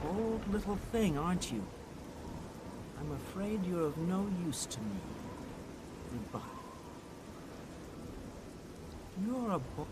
bold little thing, aren't you? I'm afraid you're of no use to me. Goodbye. You're a boy.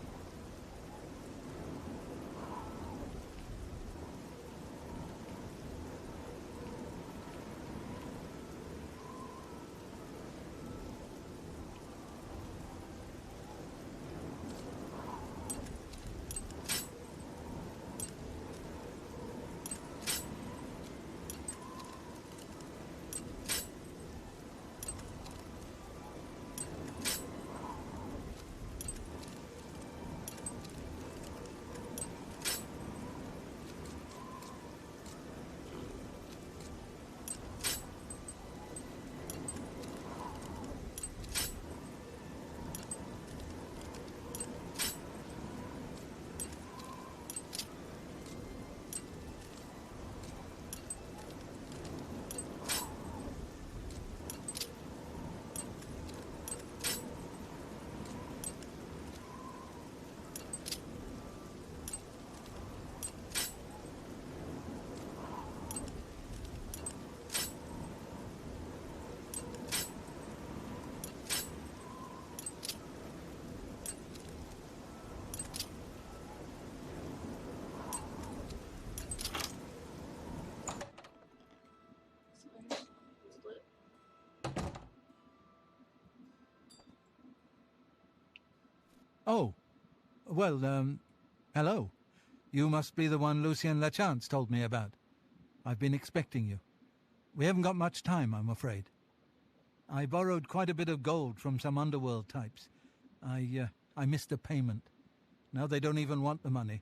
Oh, well, hello. You must be the one Lucien Lachance told me about. I've been expecting you. We haven't got much time, I'm afraid. I borrowed quite a bit of gold from some underworld types. I missed a payment. Now they don't even want the money.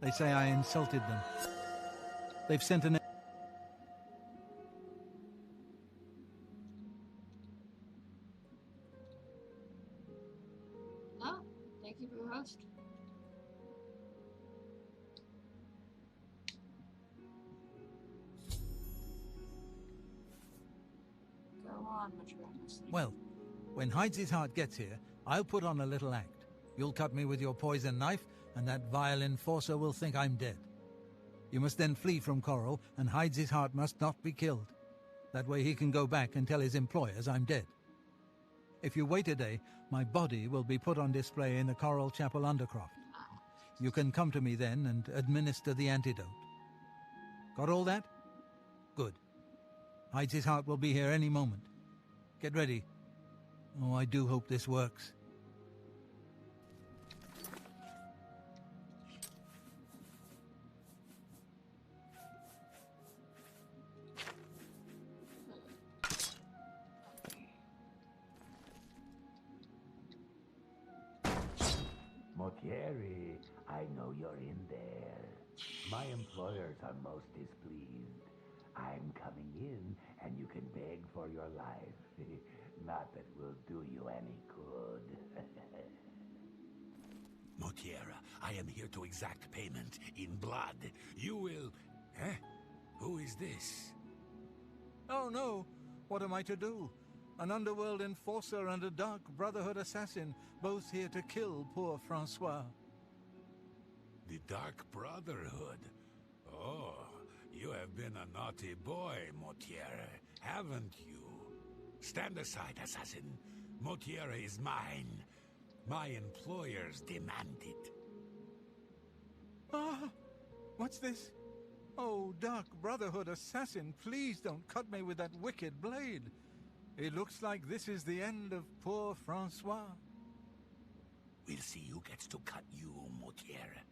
They say I insulted them. They've sent an... Oh, thank you for your host. Go on, Matrix. Well, when Hydes's Heart gets here, I'll put on a little act. You'll cut me with your poison knife, and that vile enforcer will think I'm dead. You must then flee from Coral, and Hydes's Heart must not be killed. That way he can go back and tell his employers I'm dead. If you wait a day, my body will be put on display in the Coral Chapel Undercroft. You can come to me then and administer the antidote. Got all that? Good. Hydes's Heart will be here any moment. Get ready. Oh, I do hope this works. Motieri, I know you're in there. My employers are most displeased. I'm coming in, and you can beg for your life. Not that will do you any good. Motiera, I am here to exact payment in blood. You will... Eh? Who is this? Oh no! What am I to do? An underworld enforcer and a dark brotherhood assassin, both here to kill poor Francois. The Dark Brotherhood? Oh, you have been a naughty boy, Motiera, haven't you? Stand aside, assassin. Motiera is mine. My employers demand it. Ah! What's this? Oh, Dark Brotherhood assassin, please don't cut me with that wicked blade. It looks like this is the end of poor Francois. We'll see who gets to cut you, Motiera.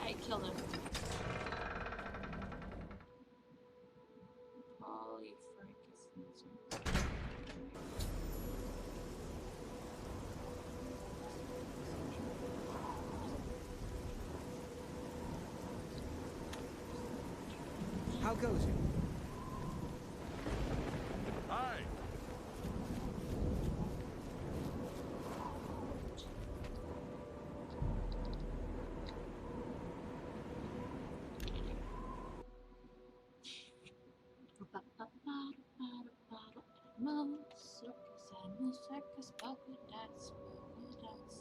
I killed him. Holy Frankenstein. How goes it? Circus and the circus, polka dots, polka dots.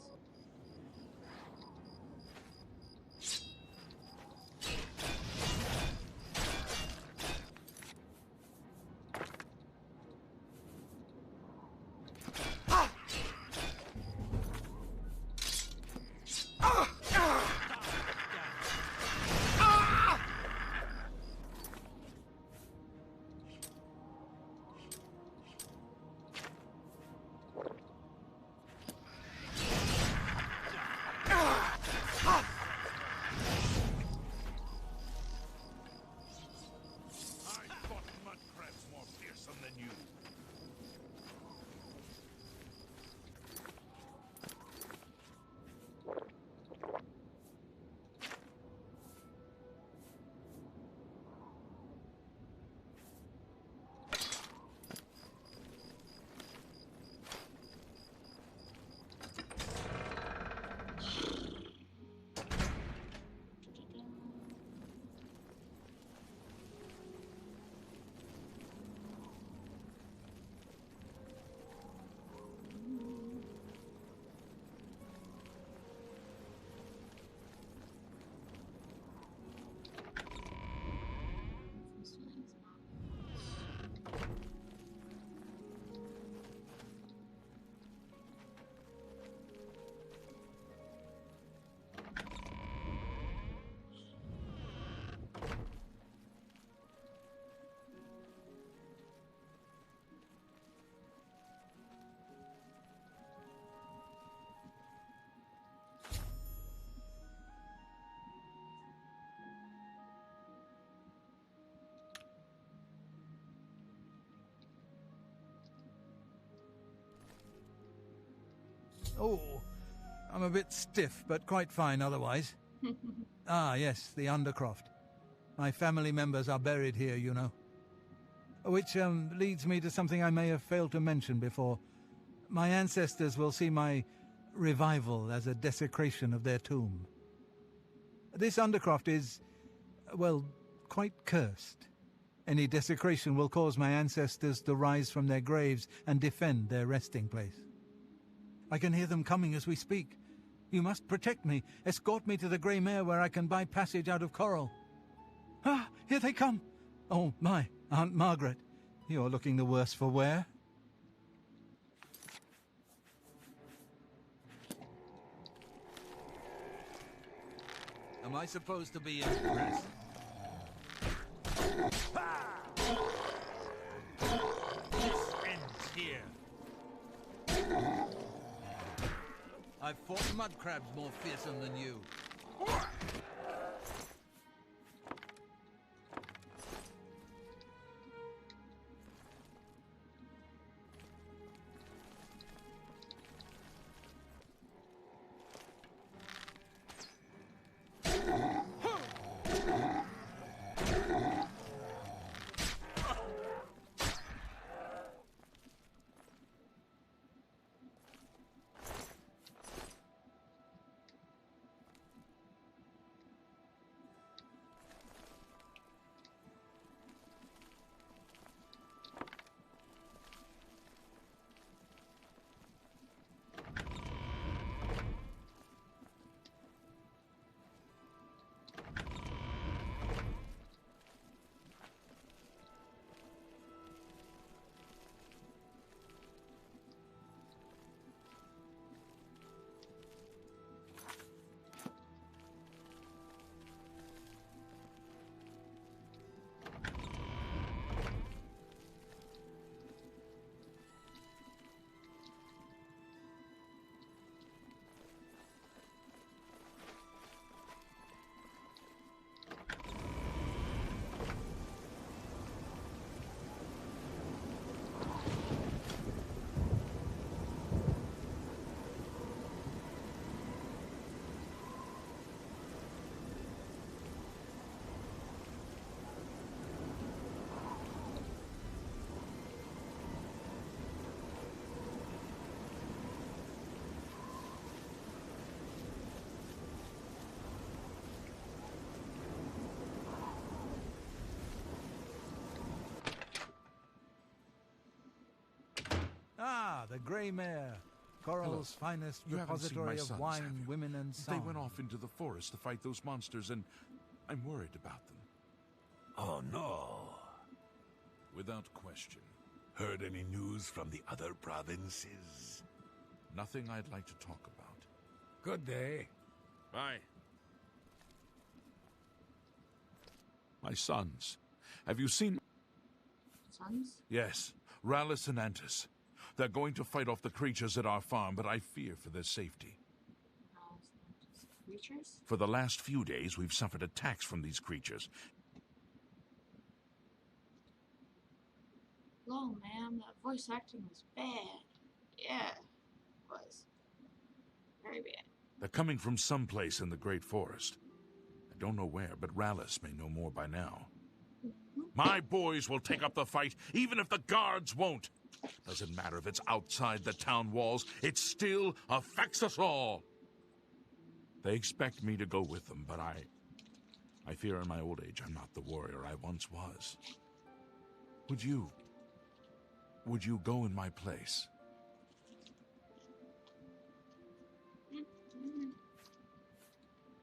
I fought mud crabs more fearsome than you. Oh, I'm a bit stiff, but quite fine otherwise. Ah, yes, the Undercroft. My family members are buried here, you know. Which leads me to something I may have failed to mention before. My ancestors will see my revival as a desecration of their tomb. This Undercroft is, well, quite cursed. Any desecration will cause my ancestors to rise from their graves and defend their resting place. I can hear them coming as we speak. You must protect me. Escort me to the Grey Mare where I can buy passage out of Coral. Ah, here they come. Oh, my, Aunt Margaret. You're looking the worse for wear. Am I supposed to be impressed? This ends here. I've fought mud crabs more fearsome than you. Ah, the Grey Mare. Coral's finest You haven't seen repository my of sons, wine, have you? women, and song. They went off into the forest to fight those monsters, and I'm worried about them. Oh no. Without question. Heard any news from the other provinces? Nothing I'd like to talk about. Good day. Bye. My sons. Have you seen... Sons? Yes, Rallis and Antis. They're going to fight off the creatures at our farm, but I fear for their safety. Creatures? For the last few days, we've suffered attacks from these creatures. Hello, ma'am. That voice acting was bad. Yeah, it was. Very bad. They're coming from someplace in the Great Forest. I don't know where, but Rallis may know more by now. My boys will take up the fight, even if the guards won't. Doesn't matter if it's outside the town walls, it still affects us all. They expect me to go with them, but I fear in my old age I'm not the warrior I once was. Would you go in my place?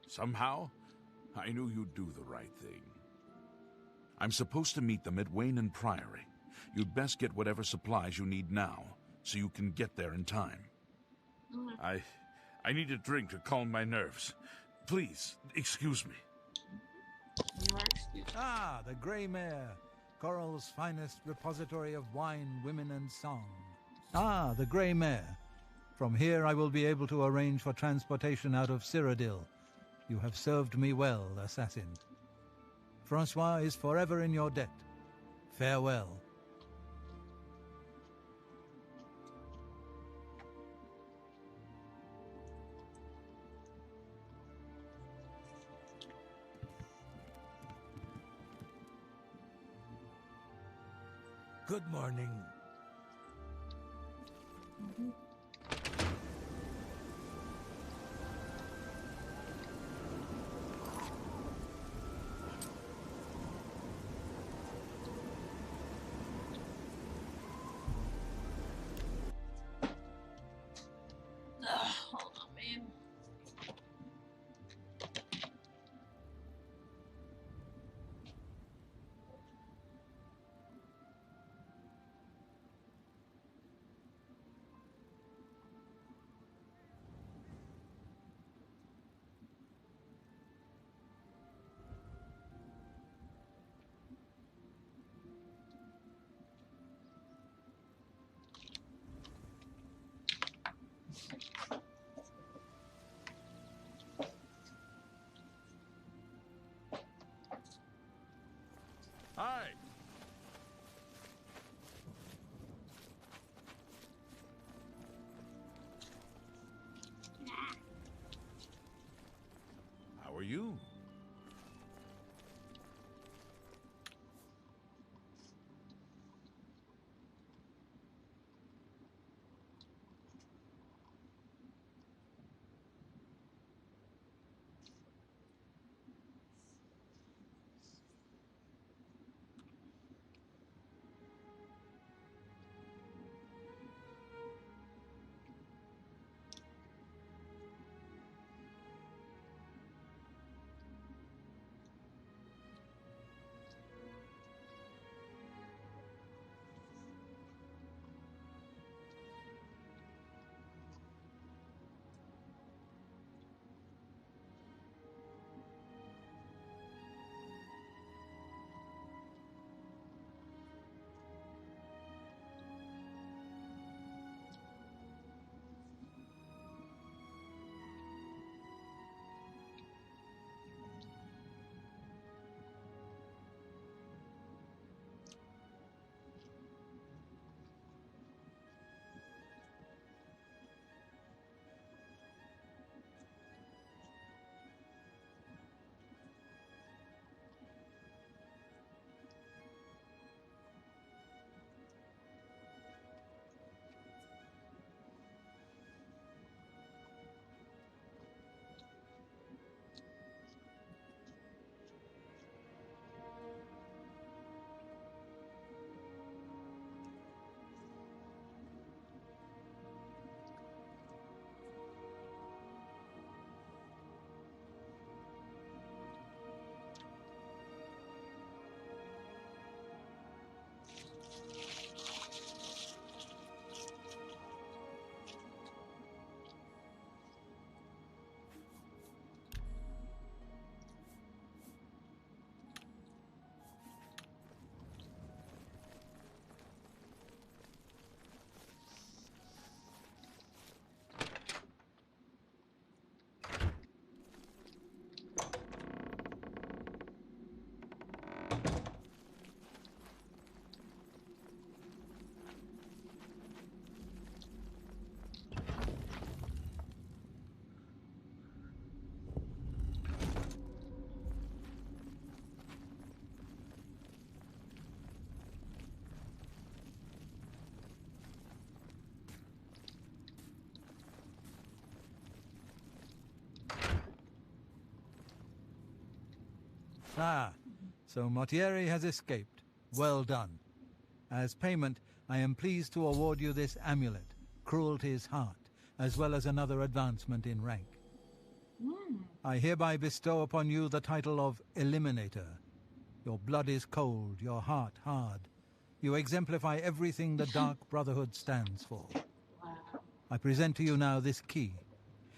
Somehow, I knew you'd do the right thing. I'm supposed to meet them at Wayne Priory. You'd best get whatever supplies you need now, so you can get there in time. I need a drink to calm my nerves. Please, excuse me. You are excused. Ah, the Grey Mare. Coral's finest repository of wine, women, and song. Ah, the Grey Mare. From here I will be able to arrange for transportation out of Cyrodiil. You have served me well, assassin. Francois is forever in your debt. Farewell. Good morning. Hold on, man. Ah, so Mortieri has escaped. Well done. As payment, I am pleased to award you this amulet, Cruelty's Heart, as well as another advancement in rank. I hereby bestow upon you the title of Eliminator. Your blood is cold, your heart hard. You exemplify everything the Dark Brotherhood stands for. Wow. I present to you now this key.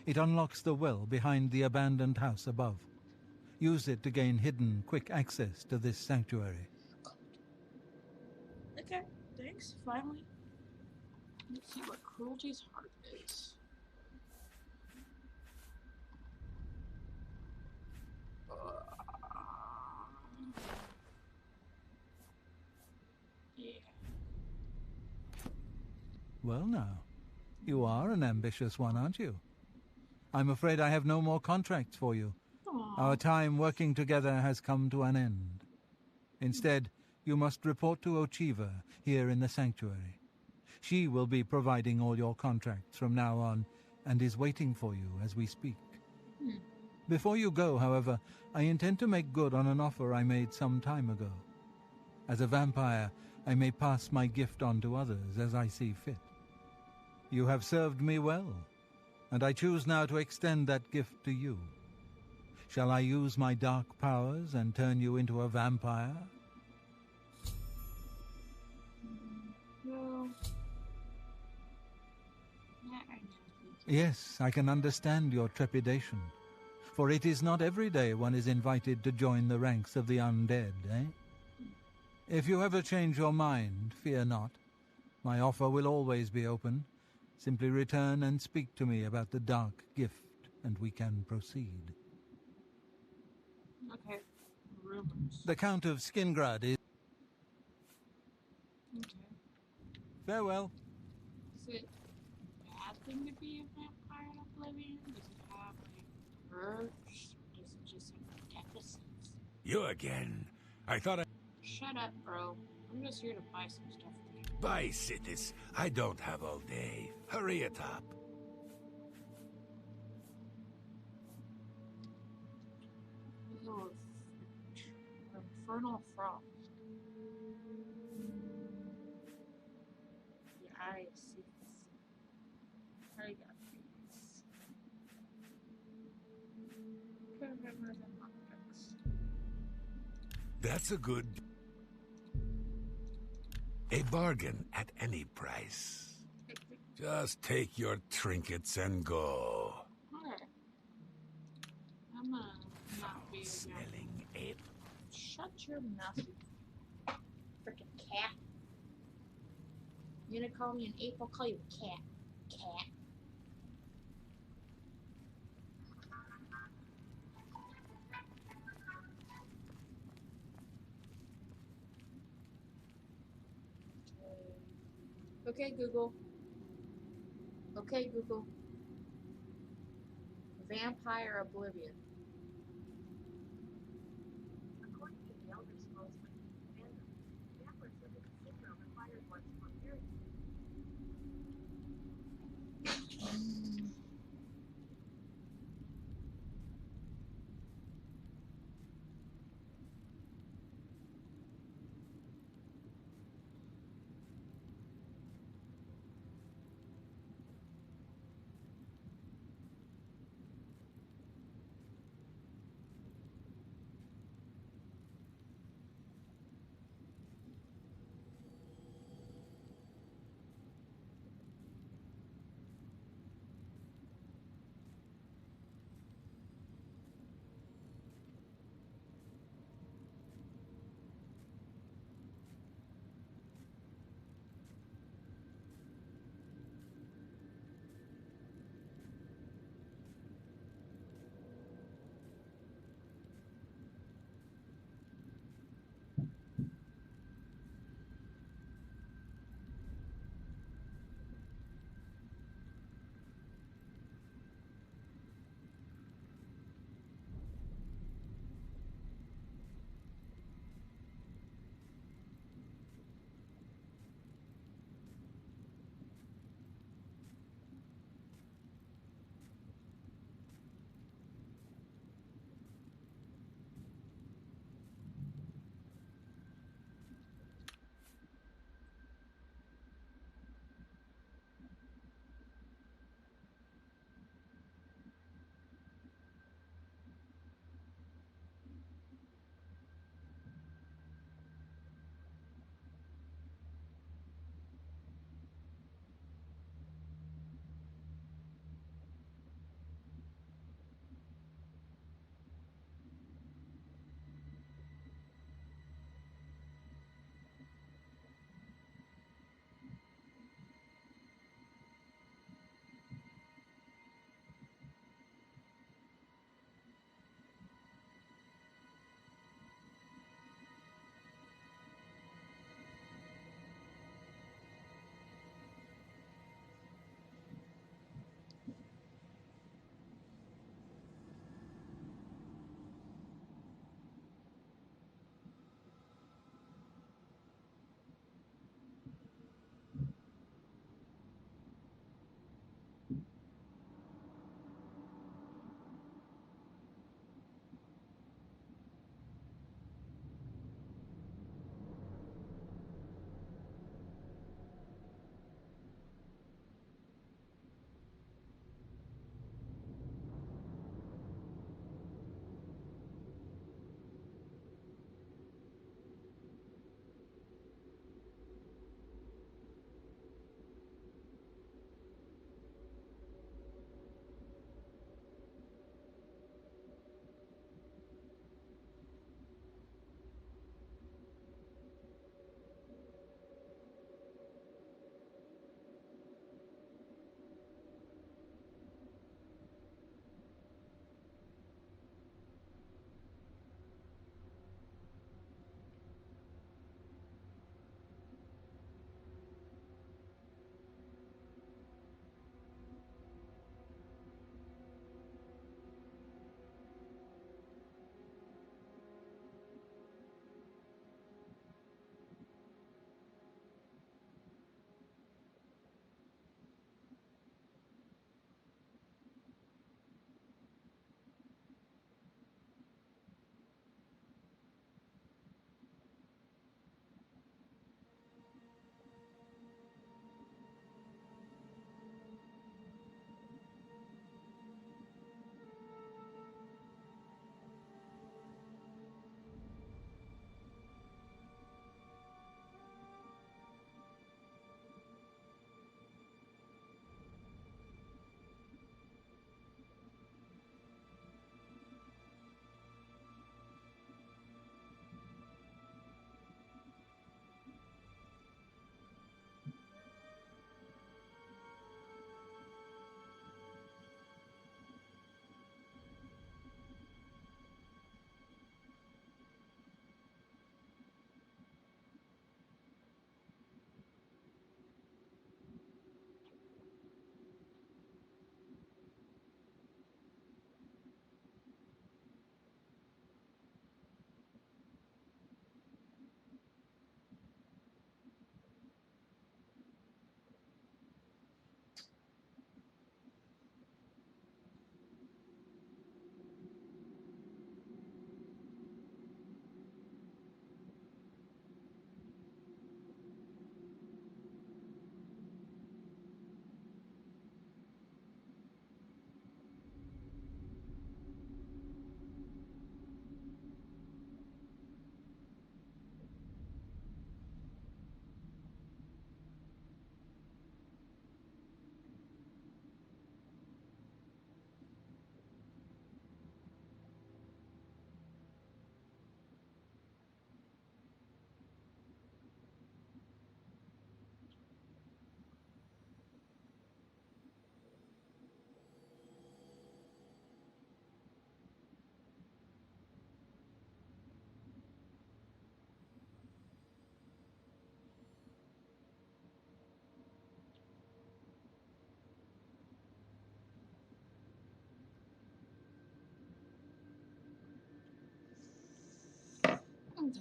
It unlocks the well behind the abandoned house above. Use it to gain hidden, quick access to this sanctuary. Okay, thanks. Finally. Let's see what Cruelty's Heart is. Yeah. Well now, you are an ambitious one, aren't you? I'm afraid I have no more contracts for you. Aww. Our time working together has come to an end. Instead, you must report to Ochiva here in the sanctuary. She will be providing all your contracts from now on and is waiting for you as we speak. Before you go, however, I intend to make good on an offer I made some time ago. As a vampire, I may pass my gift on to others as I see fit. You have served me well, and I choose now to extend that gift to you. Shall I use my dark powers and turn you into a vampire? No. Not right now, please. Yes, I can understand your trepidation, for it is not every day one is invited to join the ranks of the undead, eh? If you ever change your mind, fear not. My offer will always be open. Simply return and speak to me about the dark gift, and we can proceed. Okay. Rumors. The Count of Skingrad is... Okay. Farewell. Is it a bad thing to be a vampire in Oblivion? Does it have, like, perks? Or does it just have deficits? You again. I thought I... Shut up, bro. I'm just here to buy some stuff for you. Bye, cities. I don't have all day. Hurry it up. Oh, Infernal Frost. Yeah, I see this. I got these. Remember the lockpicks. That's a good... A bargain at any price. Just take your trinkets and go. Okay. I'm gonna not be a guy. Smelling ape. Shut your mouth, you freaking cat. You gonna call me an ape? I'll call you a cat. Cat. Okay, Google. Okay, Google. Vampire Oblivion. According to the Elder Scrolls fandom, vampires live in the syndrome required once for period.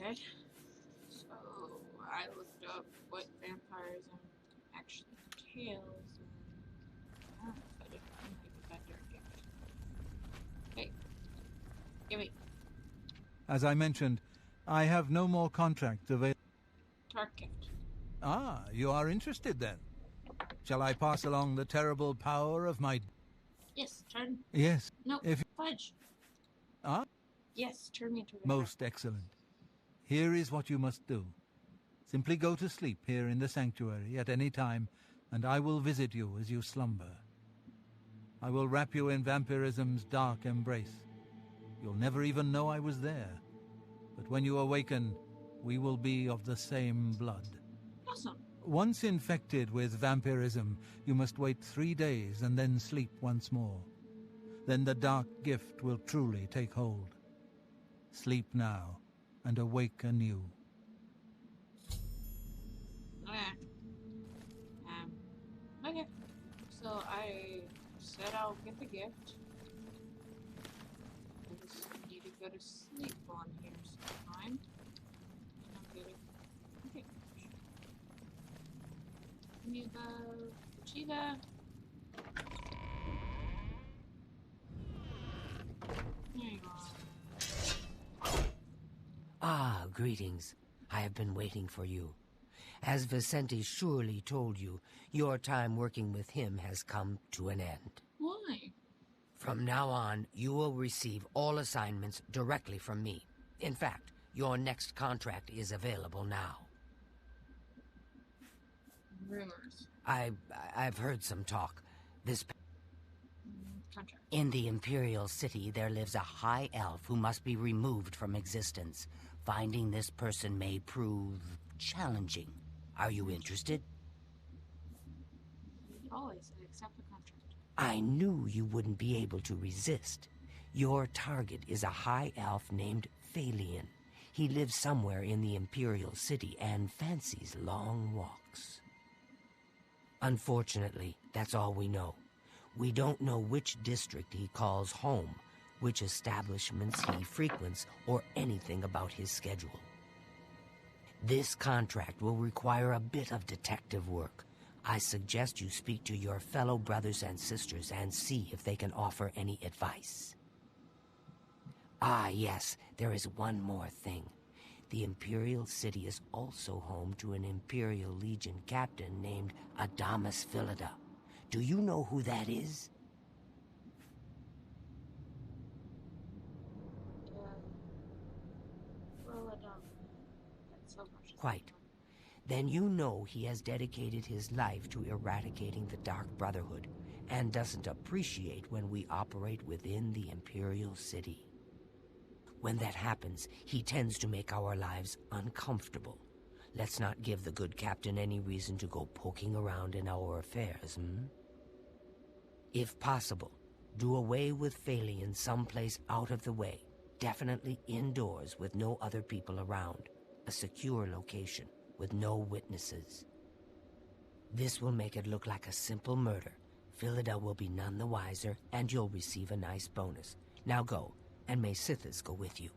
Okay. So I looked up what vampirism actually entails, and I don't know if I did. I'm gonna give that dark gift. Hey, give me As I mentioned, I have no more contracts available. dark gift. Ah, you are interested then? Shall I pass along the terrible power of my... Yes, turn. Yes, No, if... fudge. Ah, Yes, turn me into a vampire. most excellent. Here is what you must do. Simply go to sleep here in the sanctuary at any time, and I will visit you as you slumber. I will wrap you in vampirism's dark embrace. You'll never even know I was there. But when you awaken, we will be of the same blood. Awesome. Once infected with vampirism, you must wait 3 days and then sleep once more. Then the dark gift will truly take hold. Sleep now, and awake anew. Okay. So I said I'll get the gift. I just need to go to sleep on here sometime. And I'll get it. Okay. Give me the cheetah. There you are. Ah, greetings. I have been waiting for you. As Vicente surely told you, your time working with him has come to an end. Why? From now on, you will receive all assignments directly from me. In fact, your next contract is available now. Rumors. I've heard some talk. This Contract. In the Imperial City, there lives a high elf who must be removed from existence. Finding this person may prove challenging. Are you interested? Always accept the contract. I knew you wouldn't be able to resist. Your target is a high elf named Phalion. He lives somewhere in the Imperial City and fancies long walks. Unfortunately, that's all we know. We don't know which district he calls home, which establishments he frequents, or anything about his schedule. This contract will require a bit of detective work. I suggest you speak to your fellow brothers and sisters and see if they can offer any advice. Ah, yes, there is one more thing. The Imperial City is also home to an Imperial Legion captain named Adamus Philida. Do you know who that is? Well, I don't. That's so much. Quite. Then you know he has dedicated his life to eradicating the Dark Brotherhood and doesn't appreciate when we operate within the Imperial City. When that happens, he tends to make our lives uncomfortable. Let's not give the good captain any reason to go poking around in our affairs, If possible, do away with Phalion someplace out of the way, definitely indoors with no other people around, a secure location with no witnesses. This will make it look like a simple murder. Philida will be none the wiser, and you'll receive a nice bonus. Now go, and may Sithis go with you.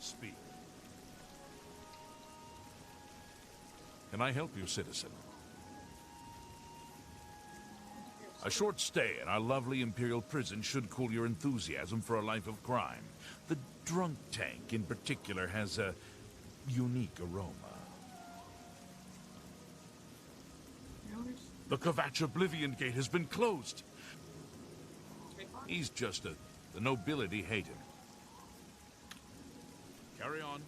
Speak. Can I help you, citizen? A short stay in our lovely Imperial prison should cool your enthusiasm for a life of crime. The drunk tank, in particular, has a unique aroma. The Kvatch Oblivion gate has been closed. He's just the nobility hate him. Carry on.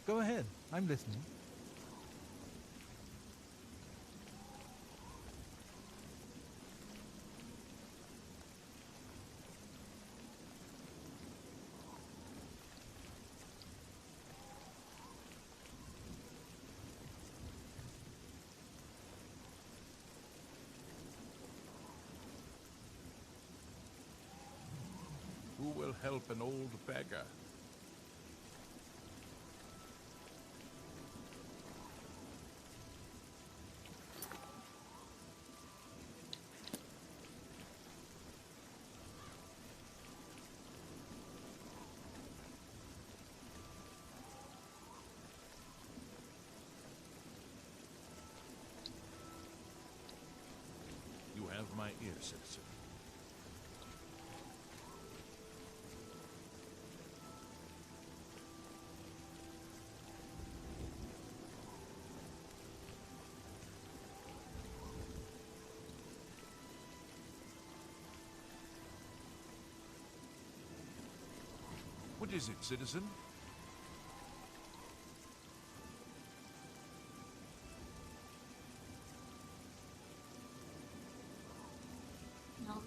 Go ahead. I'm listening. Who will help an old beggar? You have my ear, citizen. What is it, citizen? No.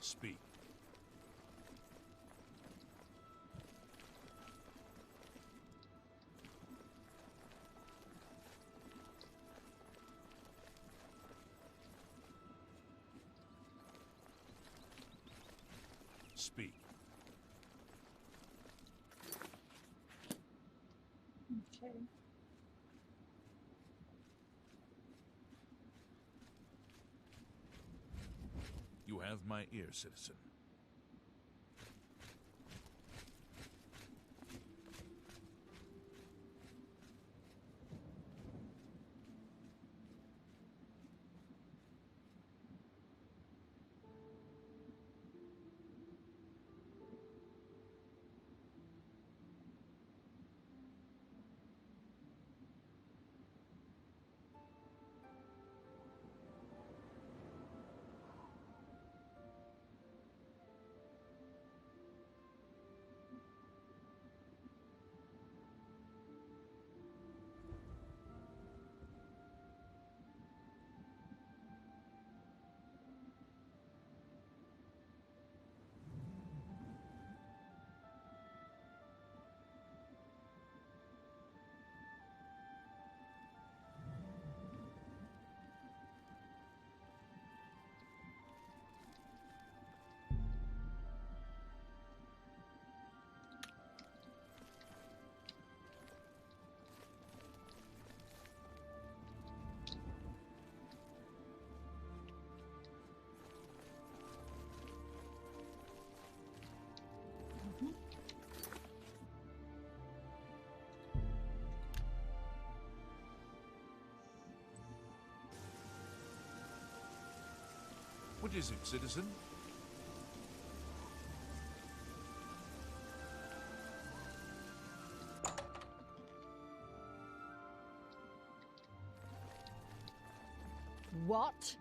Speak. Speak. Okay. You have my ear, citizen. is it, citizen? What?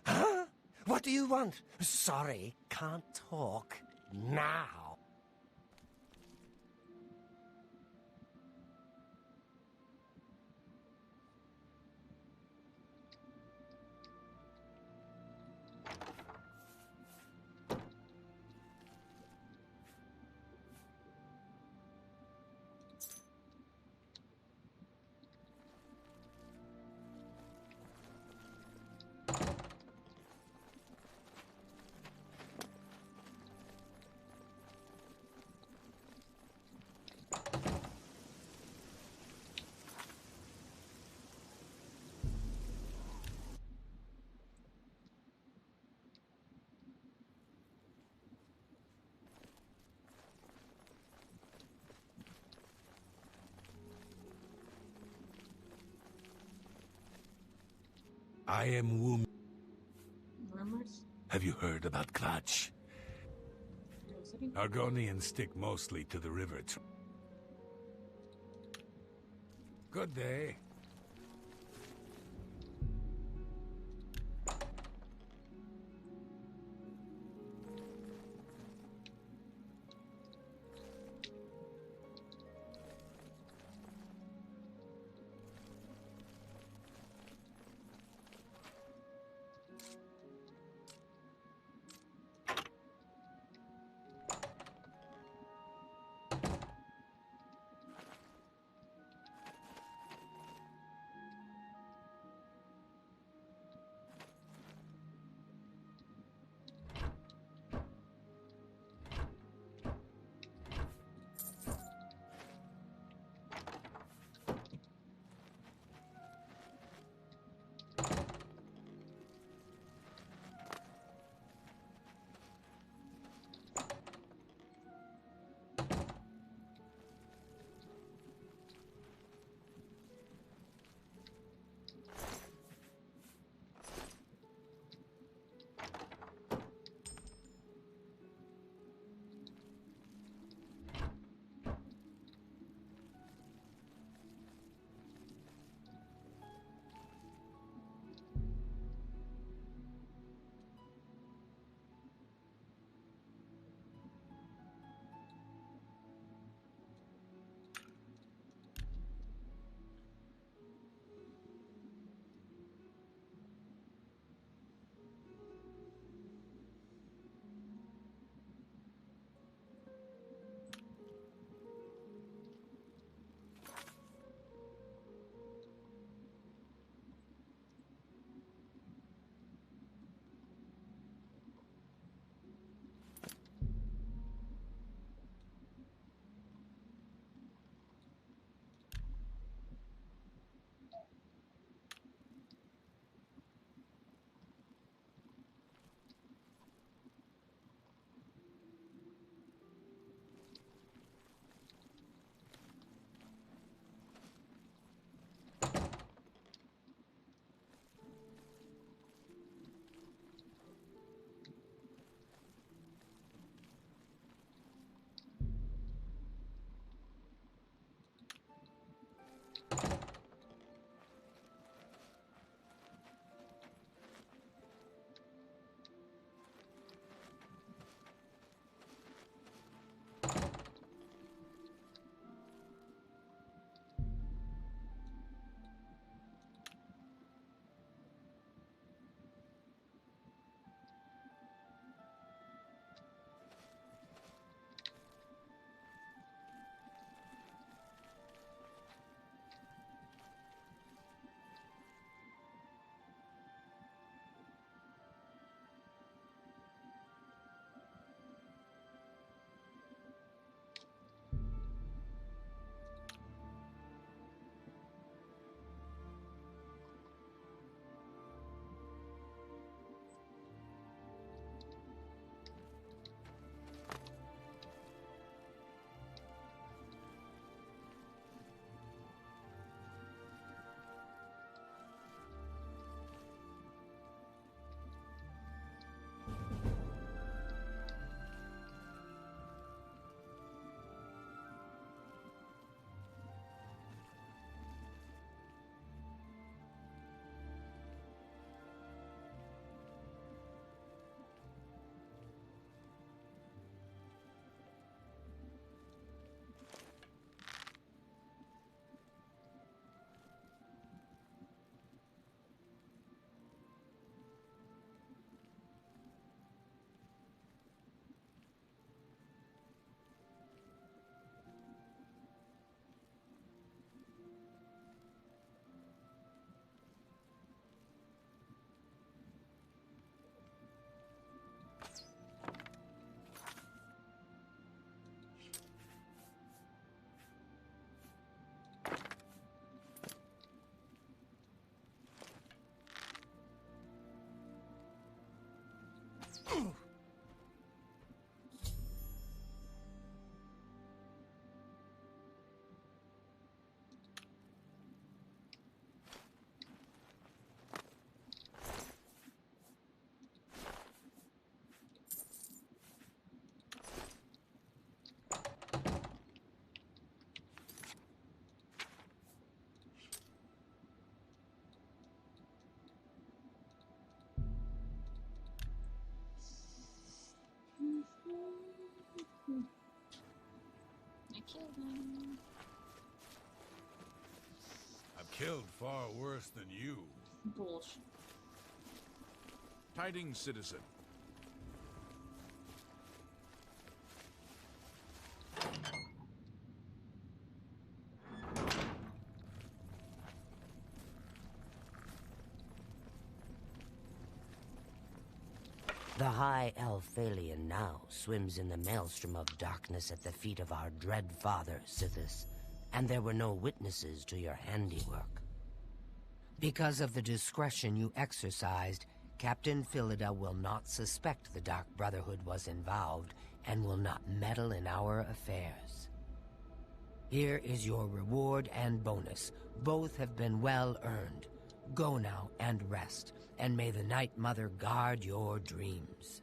Huh? What do you want? Sorry, can't talk now. I am Wum. Rumors? Have you heard about Klatch? Curiosity? Argonians stick mostly to the river. Good day. I killed him. I've killed far worse than you. Bullshit. Tidings, citizen. The High Elphalion now swims in the maelstrom of darkness at the feet of our dread father, Sithis, and there were no witnesses to your handiwork. Because of the discretion you exercised, Captain Philida will not suspect the Dark Brotherhood was involved and will not meddle in our affairs. Here is your reward and bonus. Both have been well earned. Go now and rest, and may the Night Mother guard your dreams.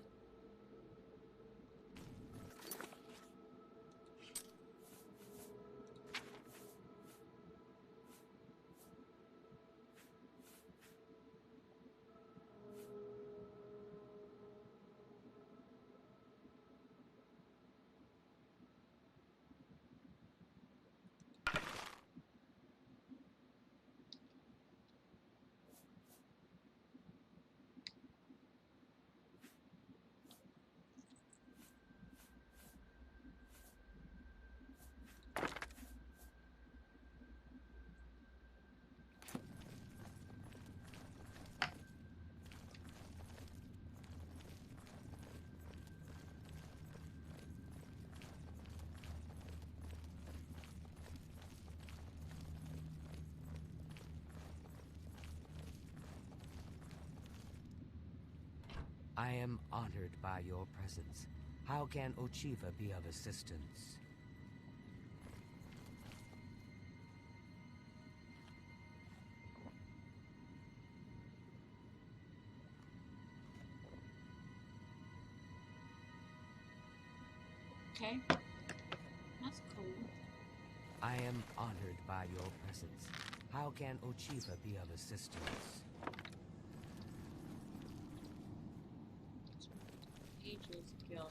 I am honored by your presence. How can Ochiva be of assistance? Okay. That's cool. I am honored by your presence. How can Ochiva be of assistance? Ages ago.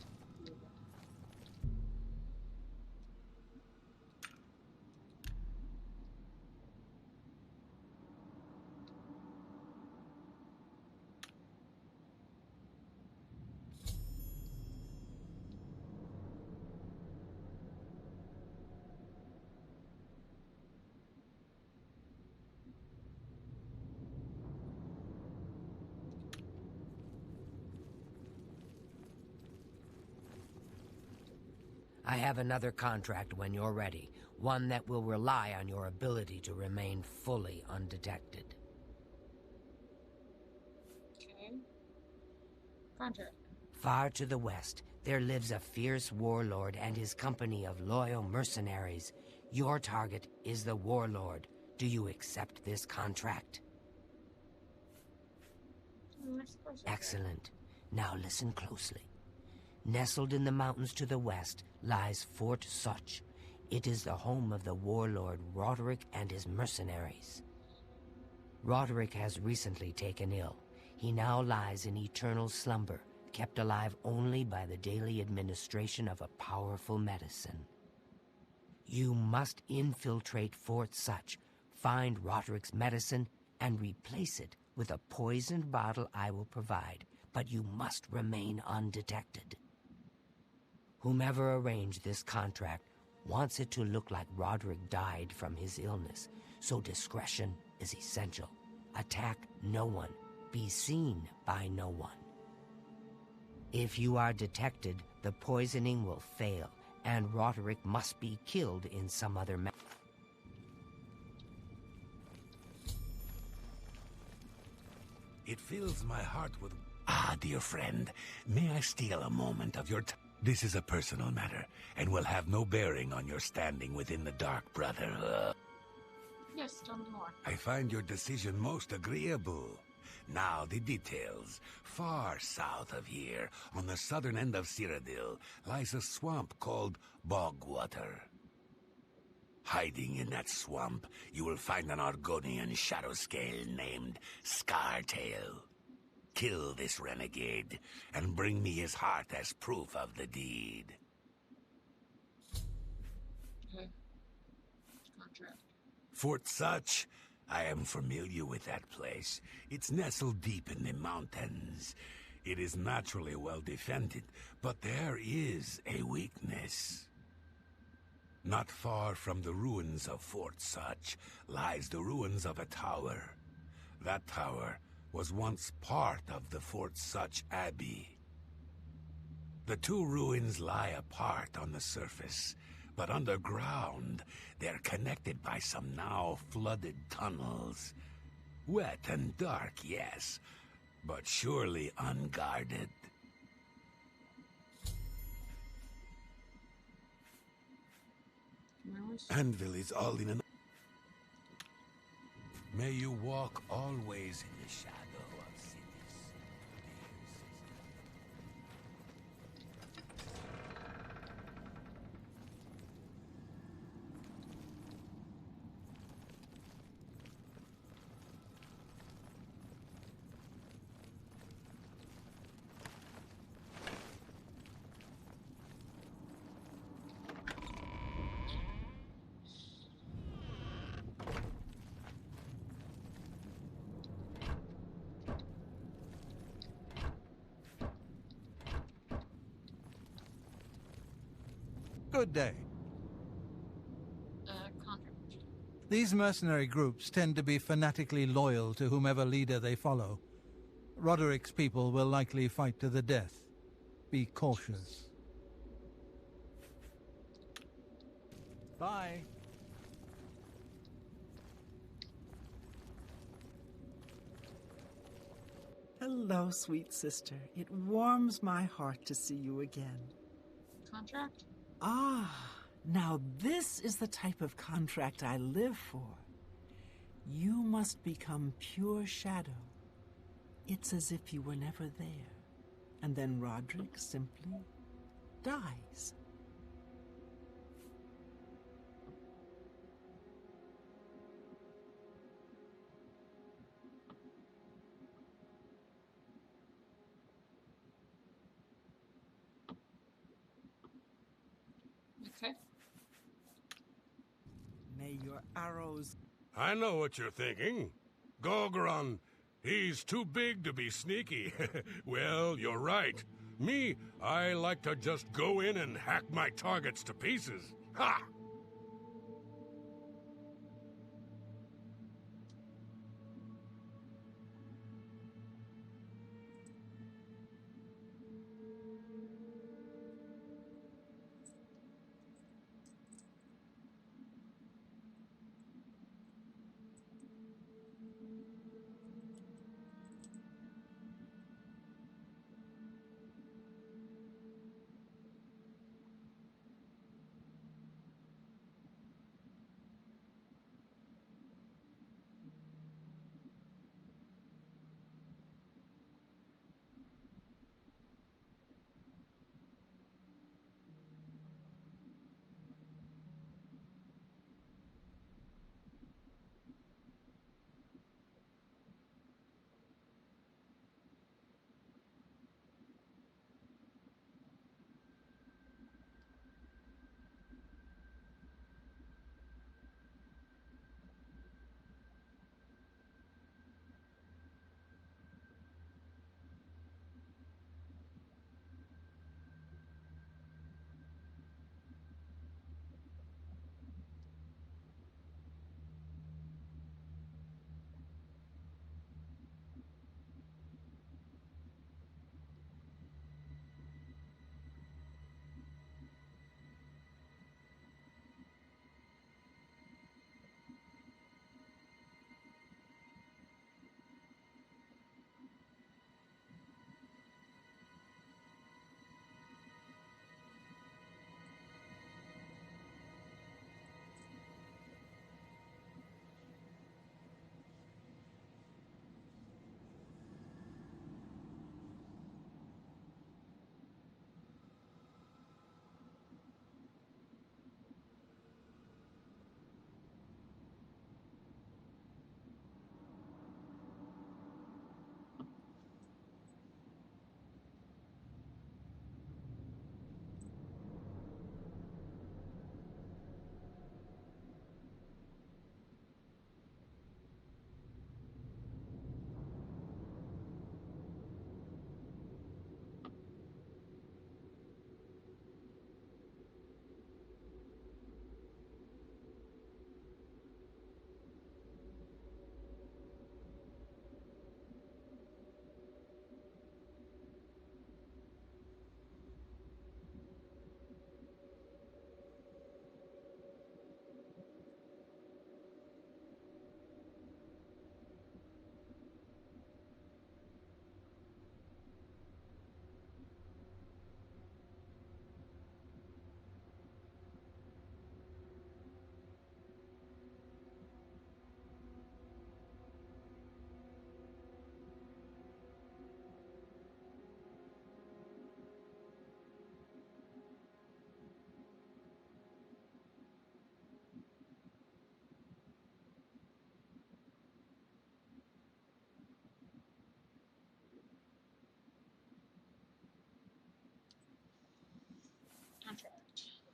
I have another contract when you're ready, one that will rely on your ability to remain fully undetected. Okay. Contract. Far to the west, there lives a fierce warlord and his company of loyal mercenaries. Your target is the warlord. Do you accept this contract? Excellent. Now listen closely. Nestled in the mountains to the west lies Fort Such. It is the home of the warlord Roderick and his mercenaries. Roderick has recently taken ill. He now lies in eternal slumber, kept alive only by the daily administration of a powerful medicine. You must infiltrate Fort Such, find Roderick's medicine, and replace it with a poisoned bottle I will provide, but you must remain undetected. Whomever arranged this contract wants it to look like Roderick died from his illness, so discretion is essential. Attack no one. Be seen by no one. If you are detected, the poisoning will fail, and Roderick must be killed in some other manner. It fills my heart with... Ah, dear friend, may I steal a moment of your time? This is a personal matter, and will have no bearing on your standing within the Dark Brotherhood. Yes, tell me more. I find your decision most agreeable. Now, the details. Far south of here, on the southern end of Cyrodiil, lies a swamp called Bogwater. Hiding in that swamp, you will find an Argonian shadow scale named Scartail. Kill this renegade, and bring me his heart as proof of the deed. Okay. Contract. Fort Such? I am familiar with that place. It's nestled deep in the mountains. It is naturally well defended, but there is a weakness. Not far from the ruins of Fort Such lies the ruins of a tower. That tower was once part of the Fort Such Abbey. The two ruins lie apart on the surface, but underground, they're connected by some now flooded tunnels. Wet and dark, yes, but surely unguarded. Anvil is all in an... May you walk always in the shadow of cities. Good day. Contract. These mercenary groups tend to be fanatically loyal to whomever leader they follow. Roderick's people will likely fight to the death. Be cautious. Bye. Hello, sweet sister. It warms my heart to see you again. Contract? Ah, now this is the type of contract I live for. You must become pure shadow. It's as if you were never there. And then Roderick simply dies. Okay. May your arrows... I know what you're thinking. Gogron, he's too big to be sneaky. Well, you're right. Me, I like to just go in and hack my targets to pieces. Ha!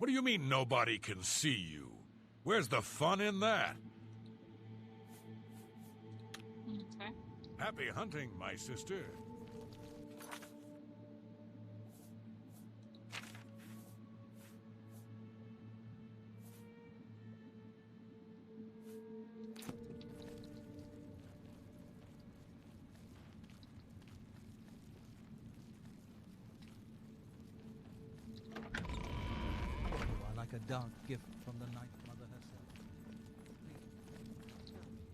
What do you mean nobody can see you? Where's the fun in that? Okay. Happy hunting, my sister. You are like a dark gift from the Night Mother herself. Please, tell me how I can help you.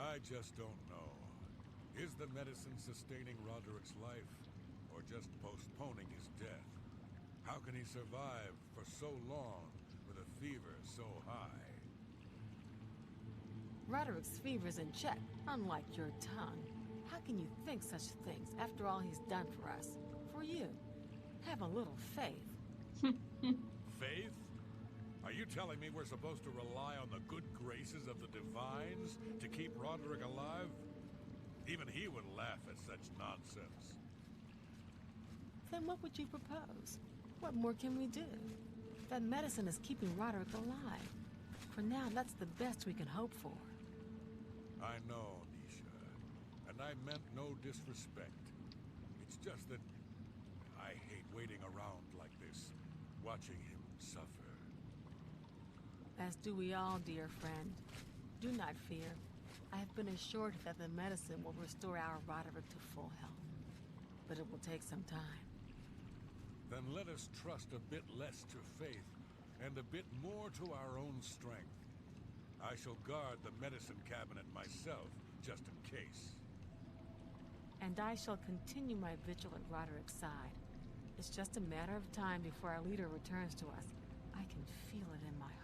I just don't know. Is the medicine sustaining Roderick's life, or just postponing his death? How can he survive for so long with a fever so high? Roderick's fever's in check, unlike your tongue. How can you think such things after all he's done for us? For you. Have a little faith. Faith? Are you telling me we're supposed to rely on the good graces of the divines to keep Roderick alive? Even he would laugh at such nonsense. Then what would you propose? What more can we do? That medicine is keeping Roderick alive. For now, that's the best we can hope for. I know, Nisha. And I meant no disrespect. It's just that I hate waiting around like this, watching him suffer. As do we all, dear friend. Do not fear. I have been assured that the medicine will restore our Roderick to full health. But it will take some time. Then let us trust a bit less to faith, and a bit more to our own strength. I shall guard the medicine cabinet myself, just in case. And I shall continue my vigil at Roderick's side. It's just a matter of time before our leader returns to us. I can feel it in my heart.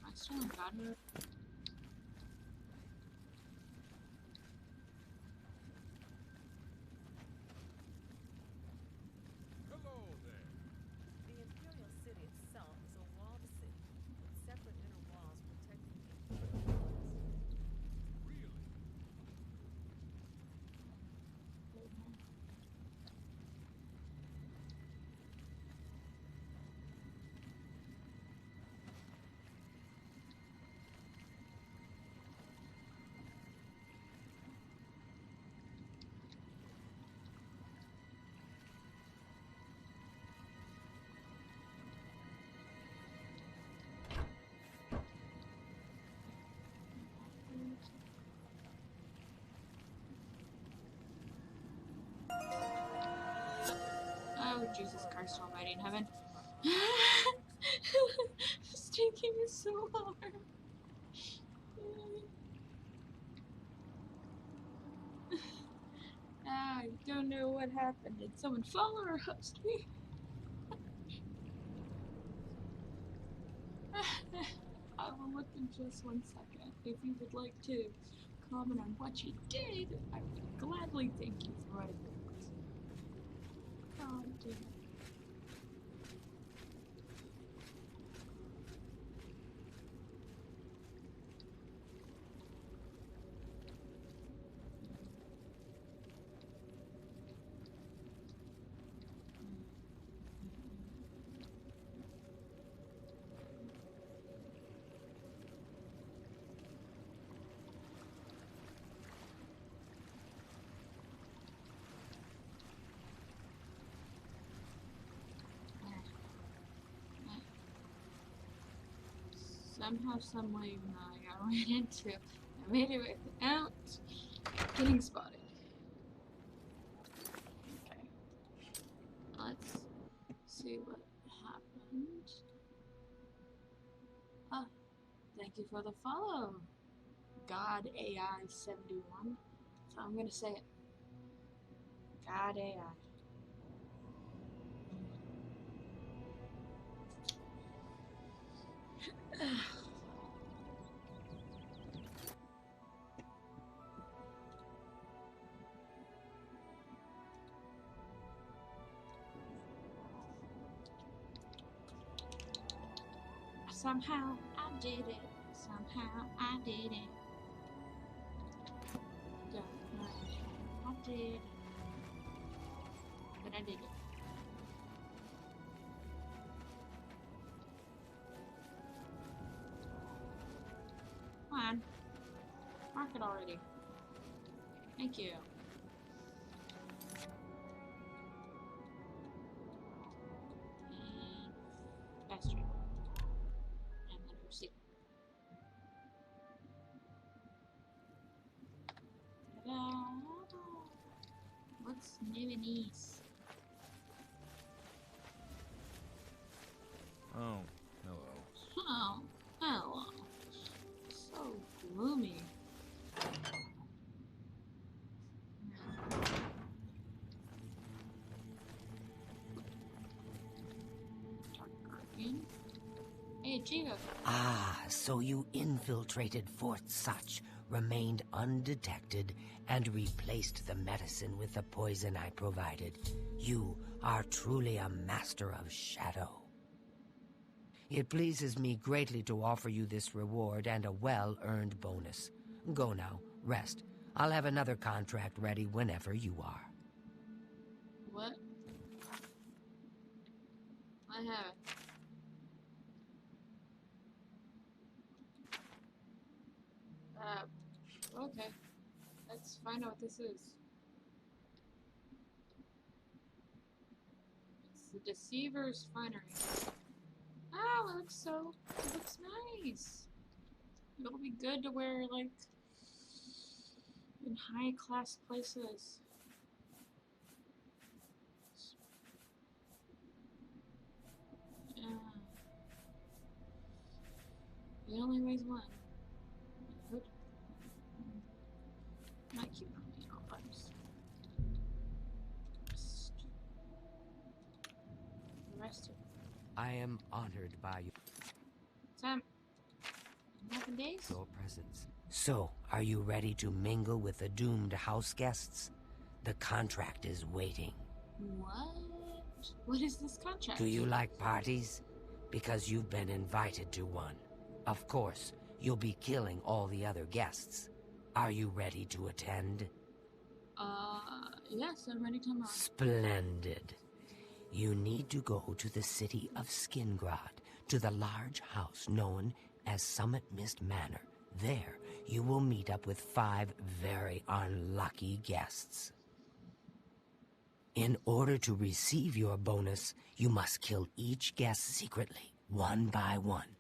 I still haven't gotten it. Hello there. The Imperial City itself is a walled city, with separate inner walls protecting the Imperial palace. Really? Oh, Jesus Christ Almighty in heaven. This taking me so hard. I don't know what happened. Did someone fall or host me? I will look in just 1 second. If you would like to comment on what you did, I would gladly thank you for it. God damn it. Somehow, someway, even though I ran into, I made it without getting spotted. Okay. Let's see what happened. Oh, thank you for the follow, God AI 71. So I'm gonna say it. God AI. Somehow I did it. Somehow I did it. Don't know how I did it. But I did it. Come on. Mark it already. Thank you. And fast track. And then proceed. Ta-da! What's new in East? Oh, hello. Oh, hello. So gloomy. Dark Guardian. Hey, Chico. Ah, so you infiltrated Fort Such, remained undetected, and replaced the medicine with the poison I provided. You are truly a master of shadow. It pleases me greatly to offer you this reward and a well-earned bonus. Go now, rest. I'll have another contract ready whenever you are. What? I have it. Okay. Let's find out what this is. It's the Deceiver's Finery. Oh, it looks nice. It'll be good to wear, like, in high-class places. Yeah. It only weighs one. Hood. Might keep on me all times. Arrested. I am honored by you. Sam. 11 days? Your presence. So, are you ready to mingle with the doomed house guests? The contract is waiting. What? What is this contract? Do you like parties? Because you've been invited to one. Of course, you'll be killing all the other guests. Are you ready to attend? Yes, I'm ready to mark. Splendid. You need to go to the city of Skingrad, to the large house known as Summit Mist Manor. There, you will meet up with 5 very unlucky guests. In order to receive your bonus, you must kill each guest secretly, one by one.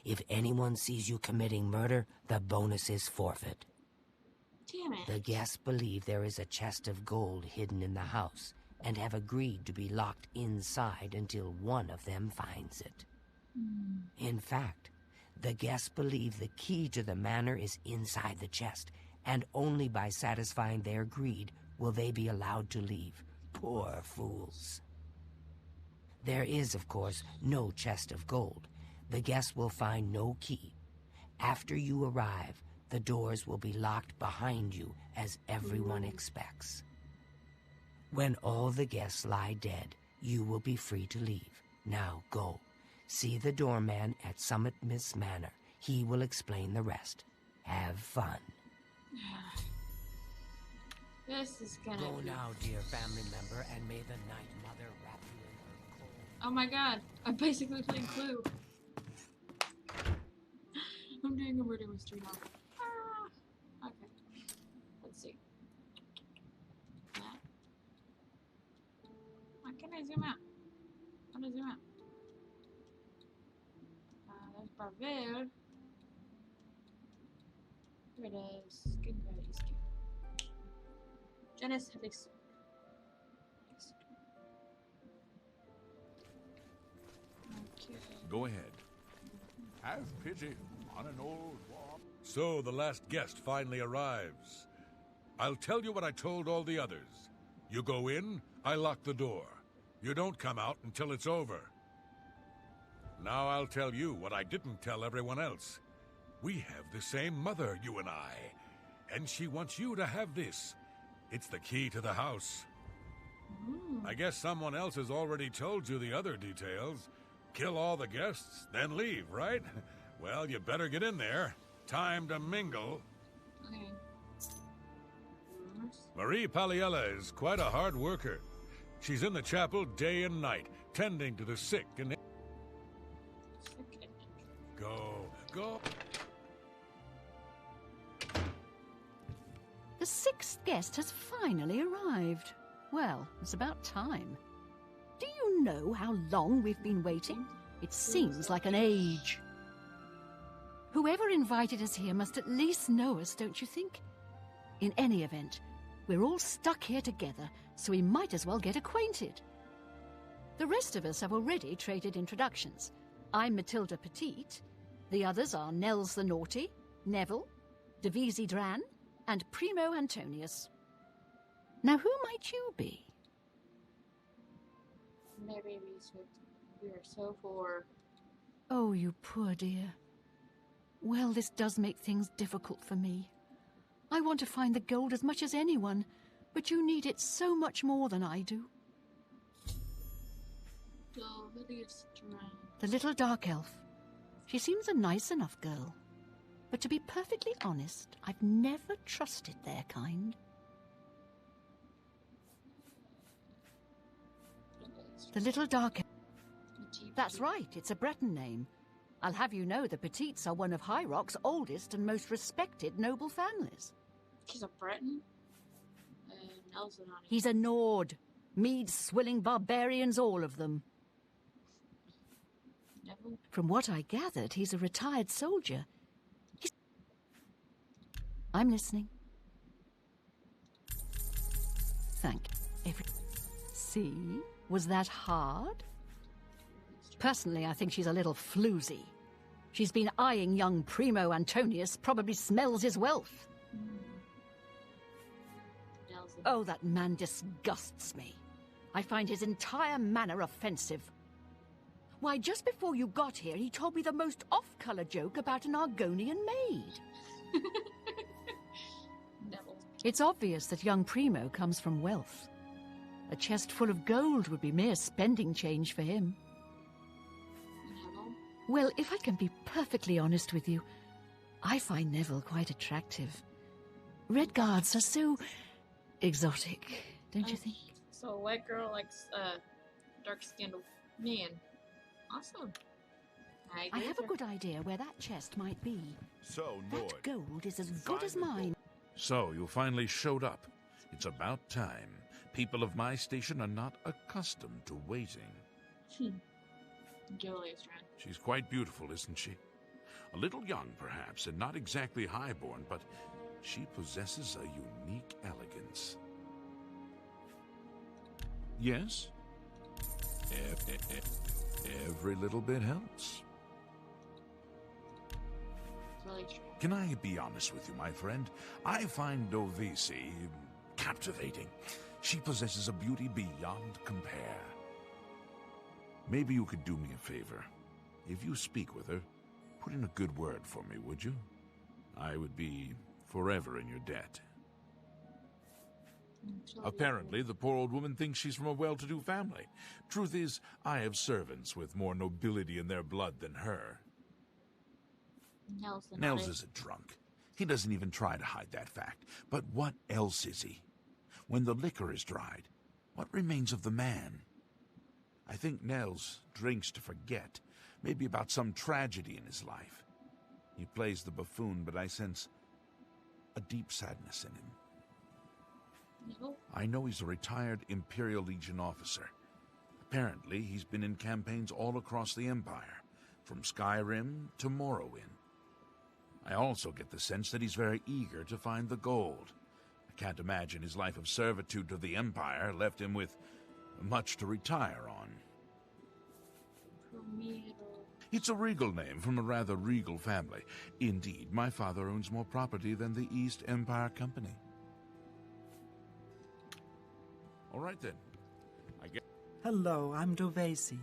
If anyone sees you committing murder, the bonus is forfeit. Damn it. The guests believe there is a chest of gold hidden in the house and have agreed to be locked inside until one of them finds it. In fact, the guests believe the key to the manor is inside the chest, and only by satisfying their greed will they be allowed to leave. Poor fools. There is, of course, no chest of gold. The guests will find no key. After you arrive, the doors will be locked behind you, as everyone expects. When all the guests lie dead, you will be free to leave. Now go. See the doorman at Summit Mist Manor. He will explain the rest. Have fun. This is gonna Go be... now, dear family member, and may the Night Mother wrap you in her cold... Oh my god, I'm basically playing Clue. I'm doing a murder mystery now. Ah! Okay. Let's see. That. Why can't I zoom out? How do I zoom out? There's Para ver. Here it is. Get ready, skin. Janice Helix. Okay. Go ahead. Have pity on an old war. So the last guest finally arrives. I'll tell you what I told all the others. You go in, I lock the door. You don't come out until it's over. Now I'll tell you what I didn't tell everyone else. We have the same mother, you and I. And she wants you to have this. It's the key to the house. I guess someone else has already told you the other details. Kill all the guests, then leave, right? Well, you better get in there. Time to mingle. Okay. Marie Paliella is quite a hard worker. She's in the chapel day and night, tending to the sick and... Go. The sixth guest has finally arrived. Well, it's about time. Do you know how long we've been waiting? It seems like an age. Whoever invited us here must at least know us, don't you think? In any event, we're all stuck here together, so we might as well get acquainted. The rest of us have already traded introductions. I'm Matilda Petite. The others are Nels the Naughty, Neville, Devisi Dran, and Primo Antonius. Now, who might you be? Maybe we are so poor. Oh, you poor dear. Well, this does make things difficult for me. I want to find the gold as much as anyone, but you need it so much more than I do. The little dark elf. She seems a nice enough girl. But to be perfectly honest, I've never trusted their kind. The little dark elf. That's right, it's a Breton name. I'll have you know the Petites are one of High Rock's oldest and most respected noble families. She's a Breton? Nelson on it. He's a Nord. Mead swilling barbarians, all of them. Neville? From what I gathered, he's a retired soldier. I'm listening. Thank you. See? Was that hard? Personally, I think she's a little floozy. She's been eyeing young Primo Antonius, probably smells his wealth. Oh, that man disgusts me. I find his entire manner offensive. Why, just before you got here, he told me the most off-color joke about an Argonian maid. It's obvious that young Primo comes from wealth. A chest full of gold would be mere spending change for him. Well, if I can be perfectly honest with you, I find Neville quite attractive. Red guards are so exotic, don't you think? So a white girl likes dark-skinned man. Awesome. I have a good idea where that chest might be. So, That gold is as good as mine. So, you finally showed up. It's about time. People of my station are not accustomed to waiting. Julia's friend. She's quite beautiful, isn't she? A little young, perhaps, and not exactly highborn, but she possesses a unique elegance. Yes? Every little bit helps. Really true. Can I be honest with you, my friend? I find Dovisi captivating. She possesses a beauty beyond compare. Maybe you could do me a favor. If you speak with her, put in a good word for me, would you? I would be forever in your debt. Apparently, the poor old woman thinks she's from a well-to-do family. Truth is, I have servants with more nobility in their blood than her. Nels is a drunk. He doesn't even try to hide that fact. But what else is he? When the liquor is dried, what remains of the man? I think Nels drinks to forget, maybe about some tragedy in his life. He plays the buffoon, but I sense a deep sadness in him. I know he's a retired Imperial Legion officer. Apparently, he's been in campaigns all across the Empire. from Skyrim to Morrowind. I also get the sense that he's very eager to find the gold. I can't imagine his life of servitude to the Empire left him with much to retire on. It's a regal name from a rather regal family. Indeed, my father owns more property than the East Empire Company. All right, then. Hello, I'm Dovesi.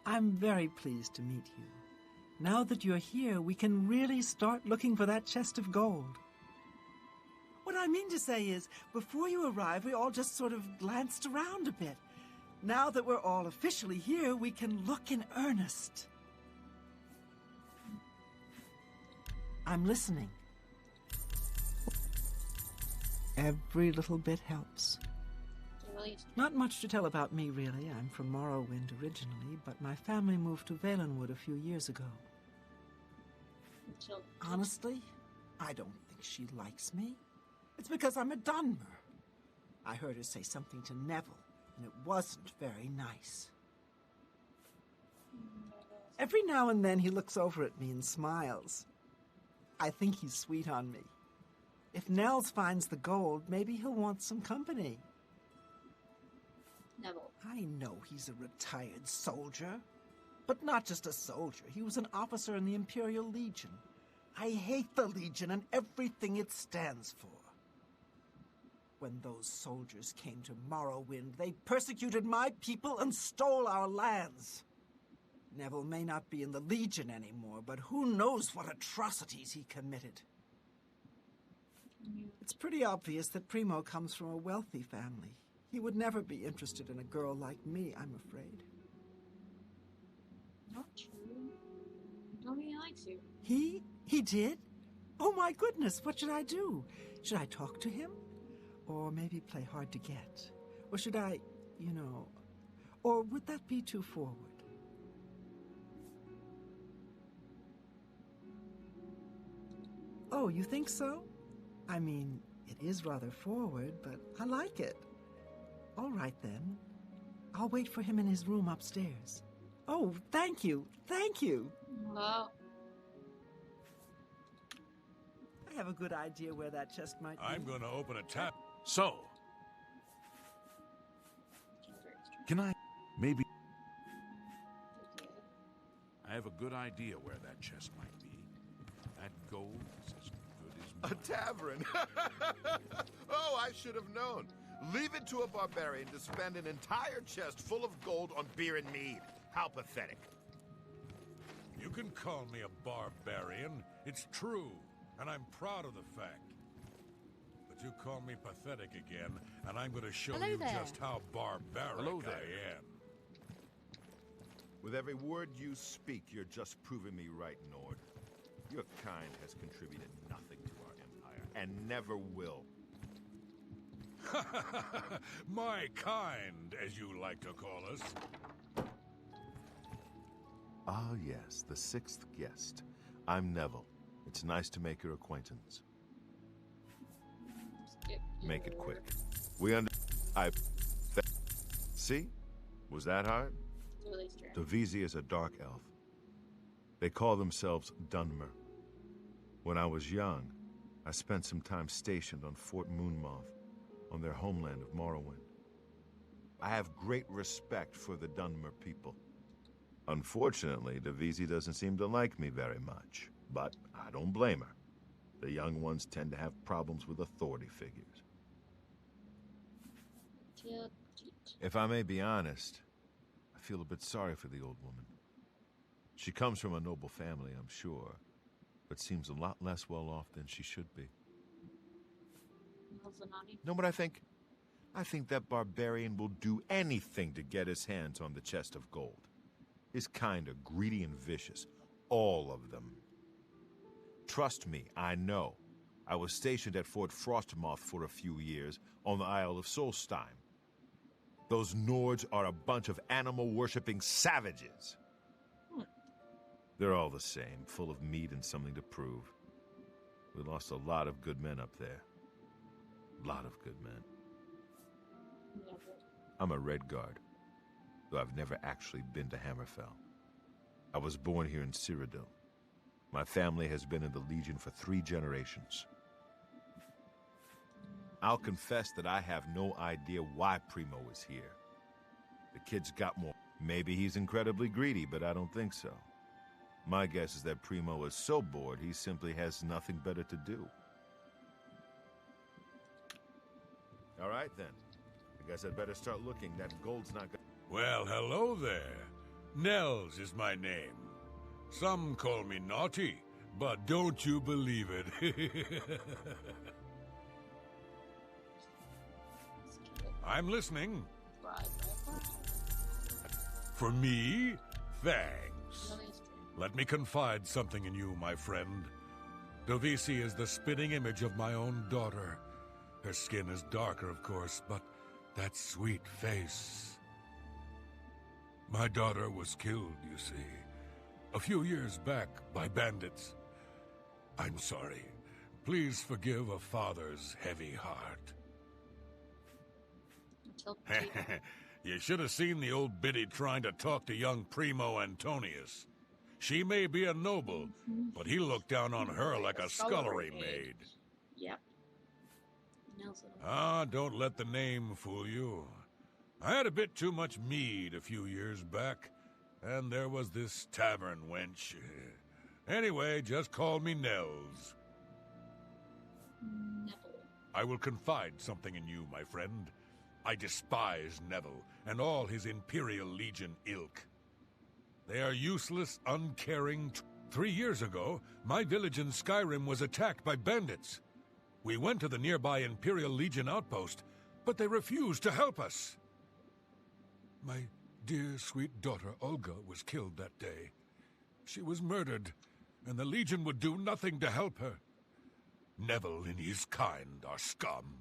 I'm very pleased to meet you. Now that you're here, we can really start looking for that chest of gold. What I mean to say is, before you arrived, we all just sort of glanced around a bit. Now that we're all officially here, we can look in earnest. I'm listening. Every little bit helps. Not much to tell about me, really. I'm from Morrowind originally, but my family moved to Valenwood a few years ago. Honestly, I don't think she likes me. It's because I'm a Dunmer. I heard her say something to Neville, and it wasn't very nice. Every now and then he looks over at me and smiles. I think he's sweet on me. If Nels finds the gold, maybe he'll want some company. Neville. I know he's a retired soldier. But not just a soldier. He was an officer in the Imperial Legion. I hate the Legion and everything it stands for. When those soldiers came to Morrowind, they persecuted my people and stole our lands. Neville may not be in the Legion anymore, but who knows what atrocities he committed. It's pretty obvious that Primo comes from a wealthy family. He would never be interested in a girl like me, I'm afraid. Not true. I don't think he likes you. He did? Oh my goodness, what should I do? Should I talk to him? Or maybe play hard to get? Or should I, or would that be too forward? Oh, you think so? I mean, it is rather forward, but I like it. All right, then. I'll wait for him in his room upstairs. Oh, thank you. Thank you. Well, I have a good idea where that chest might be. I'm gonna open a tap. So, can I maybe... I have a good idea where that chest might be. That gold is as good as mine. A tavern! Oh, I should have known. Leave it to a barbarian to spend an entire chest full of gold on beer and mead. How pathetic. You can call me a barbarian. It's true, and I'm proud of the fact. But you call me pathetic again, and I'm going to show Hello you there. just how barbaric Hello there. I am. With every word you speak, you're just proving me right, Nord. Your kind has contributed nothing to our empire, and never will. My kind, as you like to call us. Ah, yes, the sixth guest. I'm Neville. It's nice to make your acquaintance. Make it quick. See? Was that hard? really strange. Dovesi is a dark elf. They call themselves Dunmer. When I was young, I spent some time stationed on Fort Moonmoth, on their homeland of Morrowind. I have great respect for the Dunmer people. Unfortunately, Dovesi doesn't seem to like me very much, but I don't blame her. The young ones tend to have problems with authority figures. If I may be honest, I feel a bit sorry for the old woman. She comes from a noble family, I'm sure, but seems a lot less well off than she should be. Know what I think? I think that barbarian will do anything to get his hands on the chest of gold. His kind are greedy and vicious, all of them. Trust me, I know. I was stationed at Fort Frostmoth for a few years on the Isle of Solstheim. Those Nords are a bunch of animal-worshipping savages. They're all the same, full of meat and something to prove. We lost a lot of good men up there. A lot of good men. I'm a Red Guard, though I've never actually been to Hammerfell. I was born here in Cyrodiil. My family has been in the Legion for 3 generations. I'll confess that I have no idea why Primo is here. The kid's got more. Maybe he's incredibly greedy, but I don't think so. My guess is that Primo is so bored he simply has nothing better to do. All right, then. I guess I'd better start looking. That gold's not good. Well, hello there. Nels is my name. Some call me naughty, but don't you believe it. I'm listening. For me? Thanks. Let me confide something in you, my friend. Dovisi is the spitting image of my own daughter. Her skin is darker, of course, but that sweet face. My daughter was killed, you see, a few years back by bandits. I'm sorry. Please forgive a father's heavy heart. You should have seen the old biddy trying to talk to young Primo Antonius. She may be a noble, but he looked down on her like a scullery maid. Yep. Don't let the name fool you. I had a bit too much mead a few years back, and there was this tavern wench. Anyway, just call me Nels. Neville. I will confide something in you, my friend. I despise Neville and all his Imperial Legion ilk. They are useless, uncaring. 3 years ago, my village in Skyrim was attacked by bandits. We went to the nearby Imperial Legion outpost, but they refused to help us. My dear, sweet daughter, Olga, was killed that day. She was murdered, and the Legion would do nothing to help her. Neville and his kind are scum.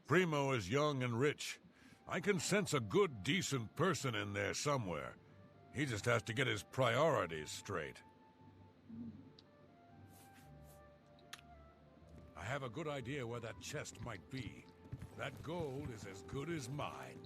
Primo is young and rich. I can sense a good, decent person in there somewhere. He just has to get his priorities straight. I have a good idea where that chest might be. That gold is as good as mine.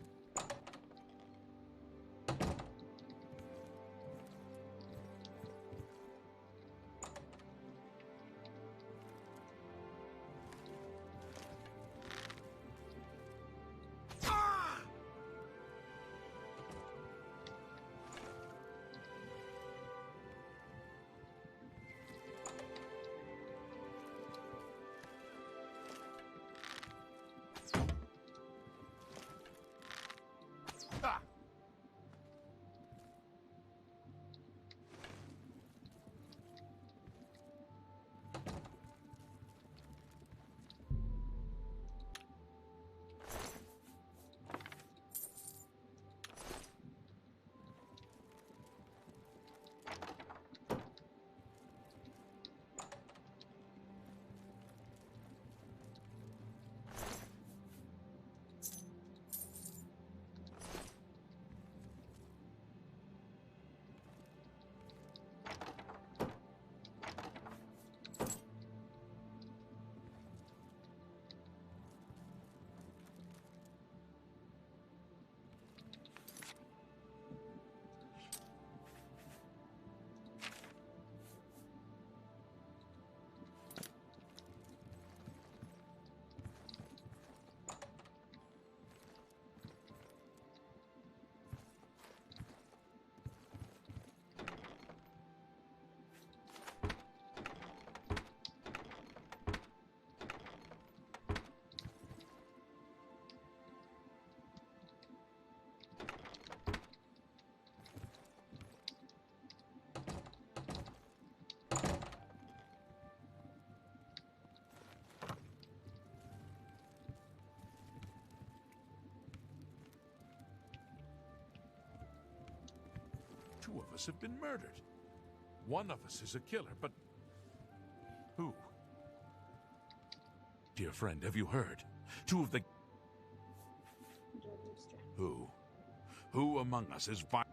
Two of us have been murdered. One of us is a killer, but who? Dear friend, have you heard? Two of the... Who? Who among us is violent?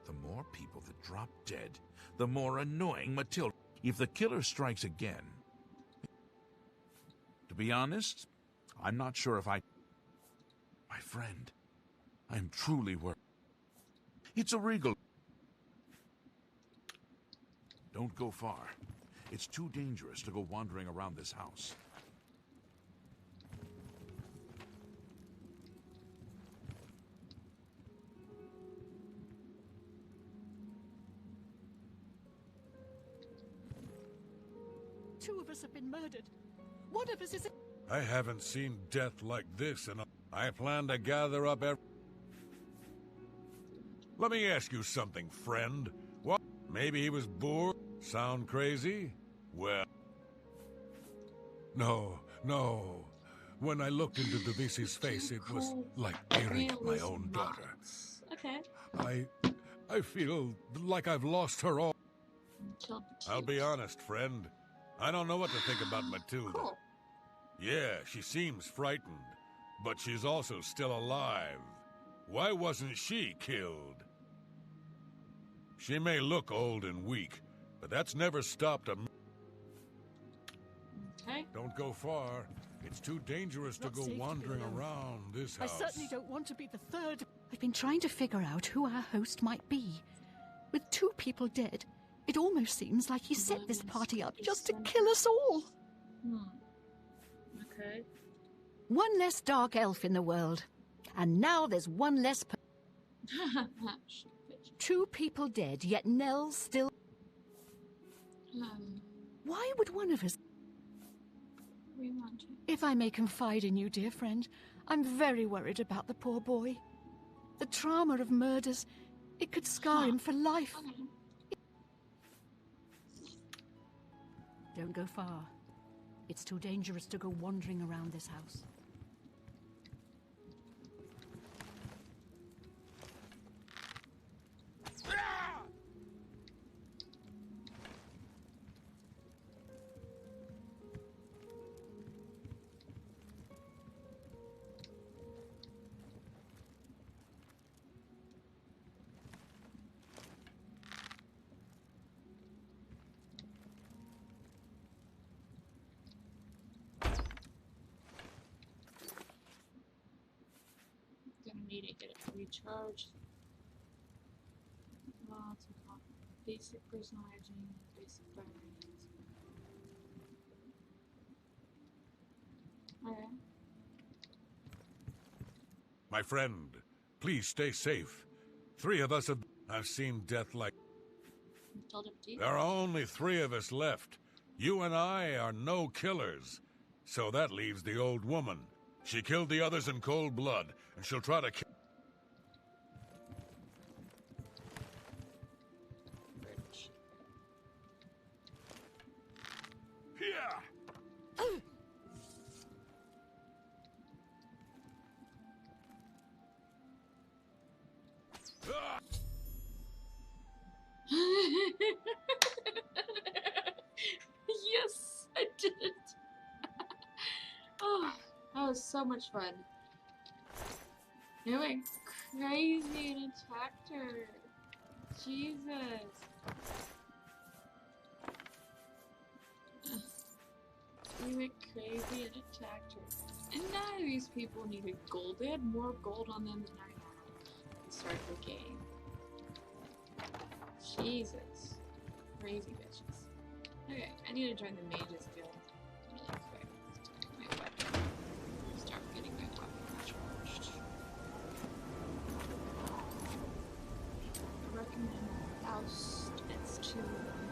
The more people that drop dead, the more annoying Matilda. If the killer strikes again... To be honest, I'm not sure if I... My friend, I am truly worried. It's a regal. Don't go far. It's too dangerous to go wandering around this house. Two of us have been murdered. One of us is... I haven't seen death like this, and I plan to gather up every... Let me ask you something, friend. What? Maybe he was bored? Sound crazy? Well... No. When I looked into Devisi's face, it was like burying my own daughter. Okay. I feel like I've lost her all. I'll be honest, friend. I don't know what to think about Matilda. Cool. Yeah, she seems frightened, but she's also still alive. Why wasn't she killed? She may look old and weak, but that's never stopped a... Okay. Don't go far. It's too dangerous to Not go safe to be wandering alone. around this I house. certainly don't want to be the third. I've been trying to figure out who our host might be. With two people dead, it almost seems like he set this party up just to kill us all. Okay. One less dark elf in the world. And now there's one less... Two people dead, yet Nell's still... Why would one of us... We want to. If I may confide in you, dear friend, I'm very worried about the poor boy. The trauma of murders, it could scar him for life. Okay. Don't go far. It's too dangerous to go wandering around this house. Gonna need to get it recharged. Lots of basic personal hygiene, basic vitamins. Okay. My friend, please stay safe. 3 of us have... I've seen death like... Told him to. There are only 3 of us left. You and I are no killers. So that leaves the old woman. She killed the others in cold blood, and she'll try to kill... Yes, I did it. Oh, that was so much fun. It went crazy and attacked her. Jesus. He went crazy and attacked her. And none of these people needed gold. They had more gold on them than I had to start the game. Jesus. Crazy bitches. Okay, I need to join the Mages Guild really quick. My weapon. Start getting my weapon charged. I recommend Faust. It's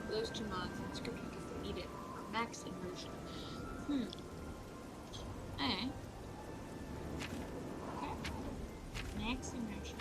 those 2 mods in description because they need it for max immersion. Okay. Max immersion.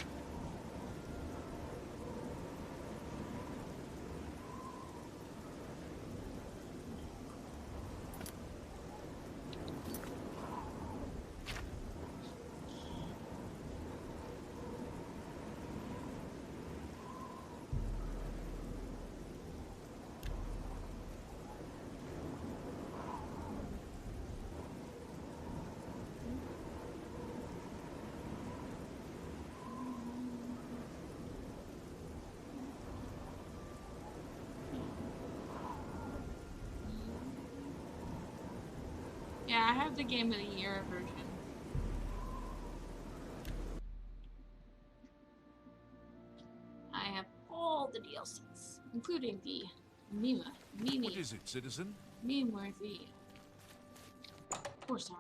Yeah, I have the Game of the Year version. DLCs, including the meme What is it, citizen? meme-worthy 4-star.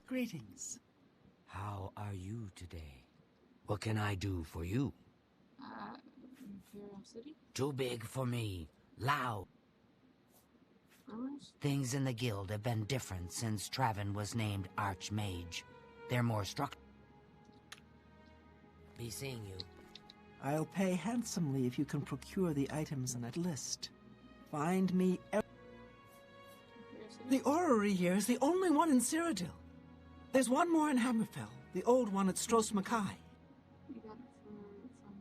Greetings. How are you today? What can I do for you? Imperial City? Too big for me. Loud. Rumors? Things in the guild have been different since Traven was named Archmage. They're more structured. Be seeing you. I'll pay handsomely if you can procure the items in that list. Find me. Imperial City? The orrery here is the only one in Cyrodiil. There's one more in Hammerfell, the old one at Stros Mackay. You got it from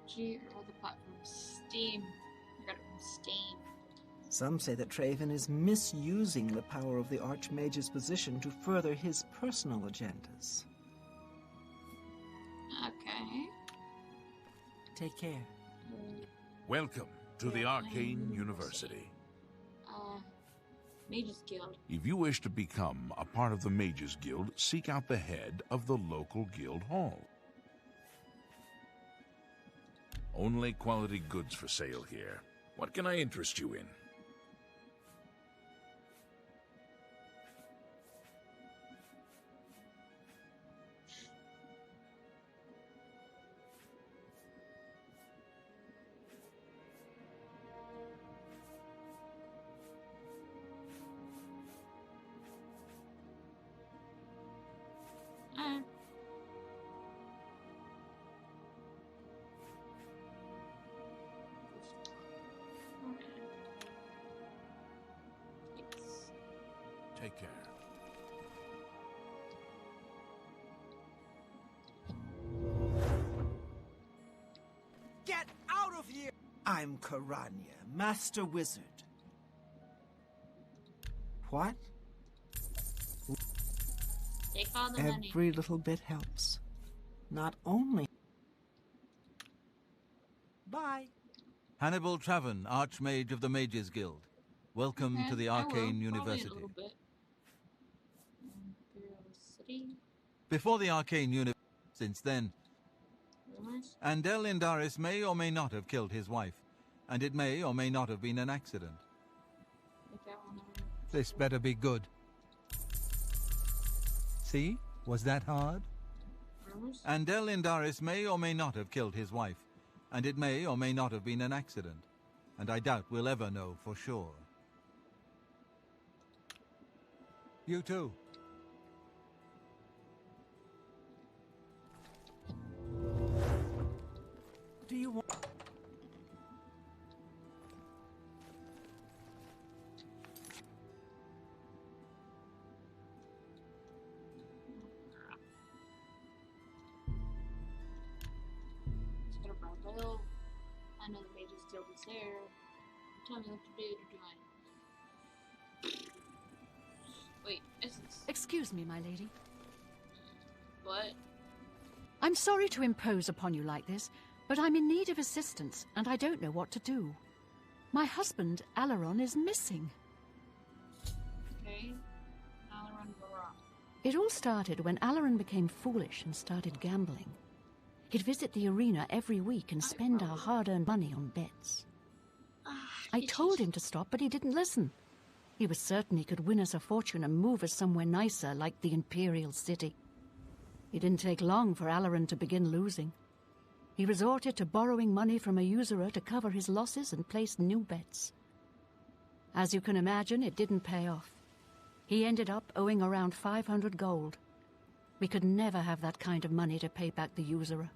G or other platforms. Steam. I got it from Steam. Some say that Traven is misusing the power of the Archmage's position to further his personal agendas. Okay. Take care. Welcome to the Arcane University. Mages Guild. If you wish to become a part of the Mages Guild, seek out the head of the local guild hall. Only quality goods for sale here. What can I interest you in? Take care. Get out of here! I'm Karanya, Master Wizard. What? Take all the money. Every little bit helps. Not only... Bye. Hannibal Traven, Archmage of the Mages Guild. Welcome to the Arcane University. A little bit. Imperial City. Before the Arcane University, since then, Rumors? Andel Indaris may or may not have killed his wife, and it may or may not have been an accident. Take that one over. This better be good. See? Was that hard? Rumors? Andel Indaris may or may not have killed his wife, and it may or may not have been an accident, and I doubt we'll ever know for sure. You too. Do you want... Let's go to Barbell. I know the Mages Guild is there. Tell me what to do to join. Wait, essence. Excuse me, my lady. What? I'm sorry to impose upon you like this, but I'm in need of assistance, and I don't know what to do. My husband, Alaron, is missing. Okay. Alaron Barak. It all started when Alaron became foolish and started gambling. He'd visit the arena every week and spend our hard-earned money on bets. I told him to stop, but he didn't listen. He was certain he could win us a fortune and move us somewhere nicer, like the Imperial City. It didn't take long for Alaron to begin losing. He resorted to borrowing money from a usurer to cover his losses and place new bets. As you can imagine, it didn't pay off. He ended up owing around 500 gold. We could never have that kind of money to pay back the usurer.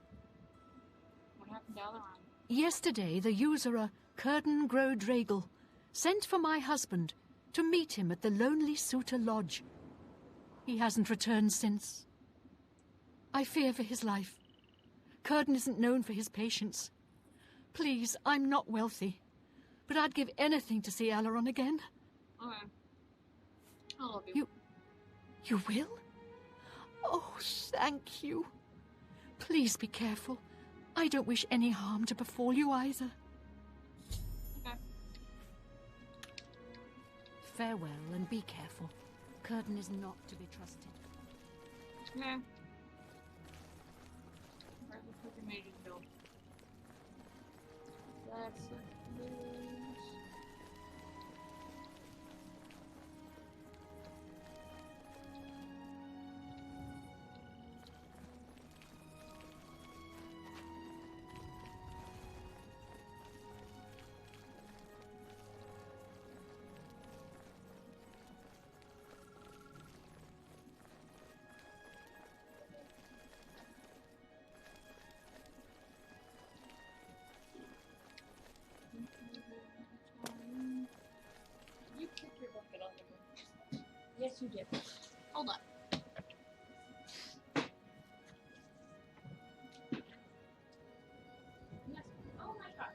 What happened to Alaron? Yesterday, the usurer, Curden Grodragel, sent for my husband to meet him at the Lonely Suitor Lodge. He hasn't returned since. I fear for his life. Curden isn't known for his patience. Please, I'm not wealthy, but I'd give anything to see Alaron again. Okay. I love you. You will? Oh, thank you. Please be careful. I don't wish any harm to befall you either. Okay. Farewell, and be careful. Curden is not to be trusted. Okay. Fucking Mage's Guild. That's a lose. You kicked your bucket on the ground. Yes, you did. Hold on. Yes. Oh my god.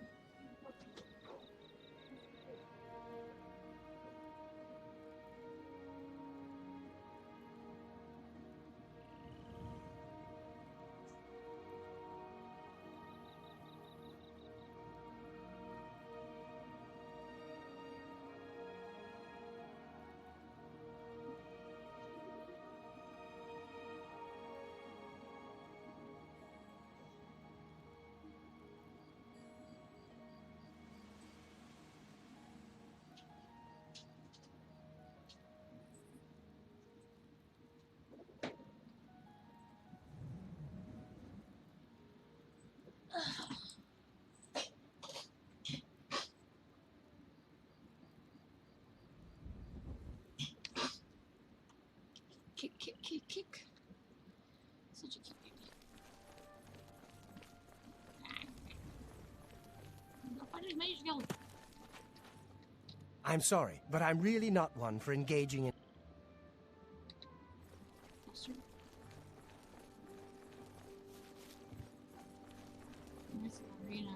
Kick, kick, kick, kick. Such a cute baby. Go find his Mage Guild. I'm sorry, but I'm really not one for engaging in... Yes, sir. There's the arena.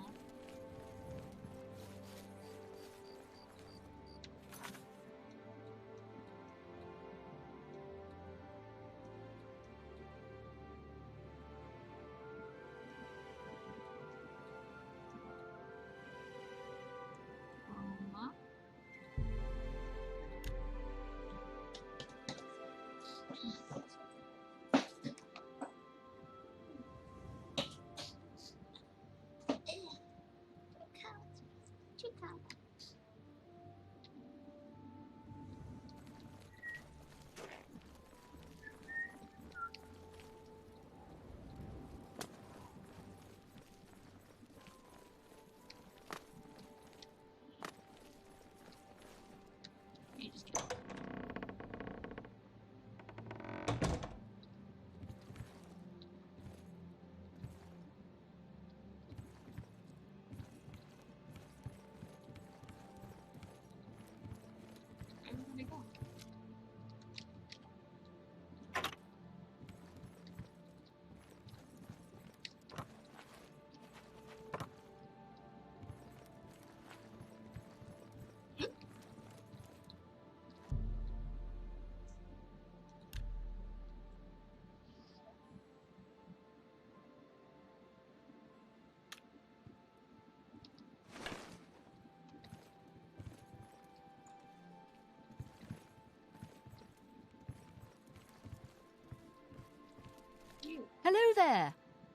Hello there.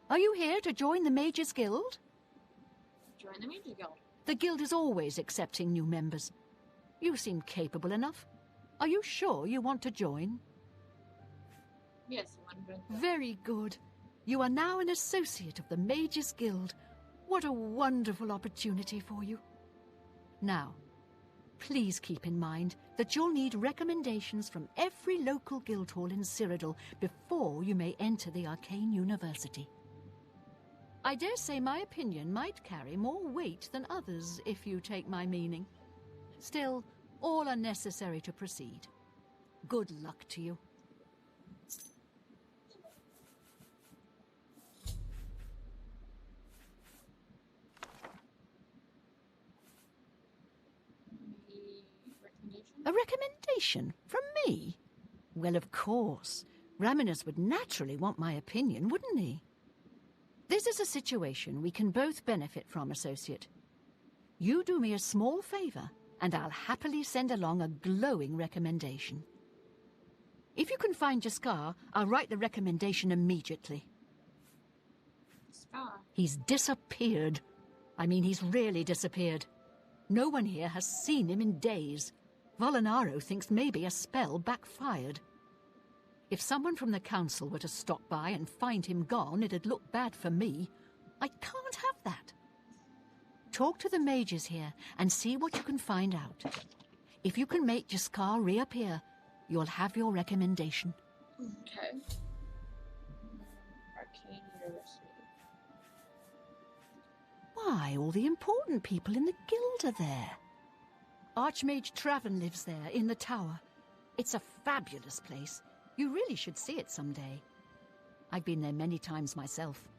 Are you here to join the Mages Guild? Join the Mage Guild. The guild is always accepting new members. You seem capable enough. Are you sure you want to join? Yes, I want to join. Very good. You are now an associate of the Mages Guild. What a wonderful opportunity for you. Now, please keep in mind that you'll need recommendations from every local guild hall in Cyrodiil before you may enter the Arcane University. I dare say my opinion might carry more weight than others, if you take my meaning. Still, all are necessary to proceed. Good luck to you. A recommendation? From me? Well, of course. Raminus would naturally want my opinion, wouldn't he? This is a situation we can both benefit from, Associate. You do me a small favor, and I'll happily send along a glowing recommendation. If you can find Jaskar, I'll write the recommendation immediately. Scar. He's disappeared. I mean, he's really disappeared. No one here has seen him in days. Volinaro thinks maybe a spell backfired. If someone from the council were to stop by and find him gone, it'd look bad for me. I can't have that. Talk to the mages here and see what you can find out. If you can make Jaskar reappear, you'll have your recommendation. Okay. Arcane University. Why, all the important people in the guild are there. Archmage Traven lives there, in the tower. It's a fabulous place. You really should see it someday. I've been there many times myself.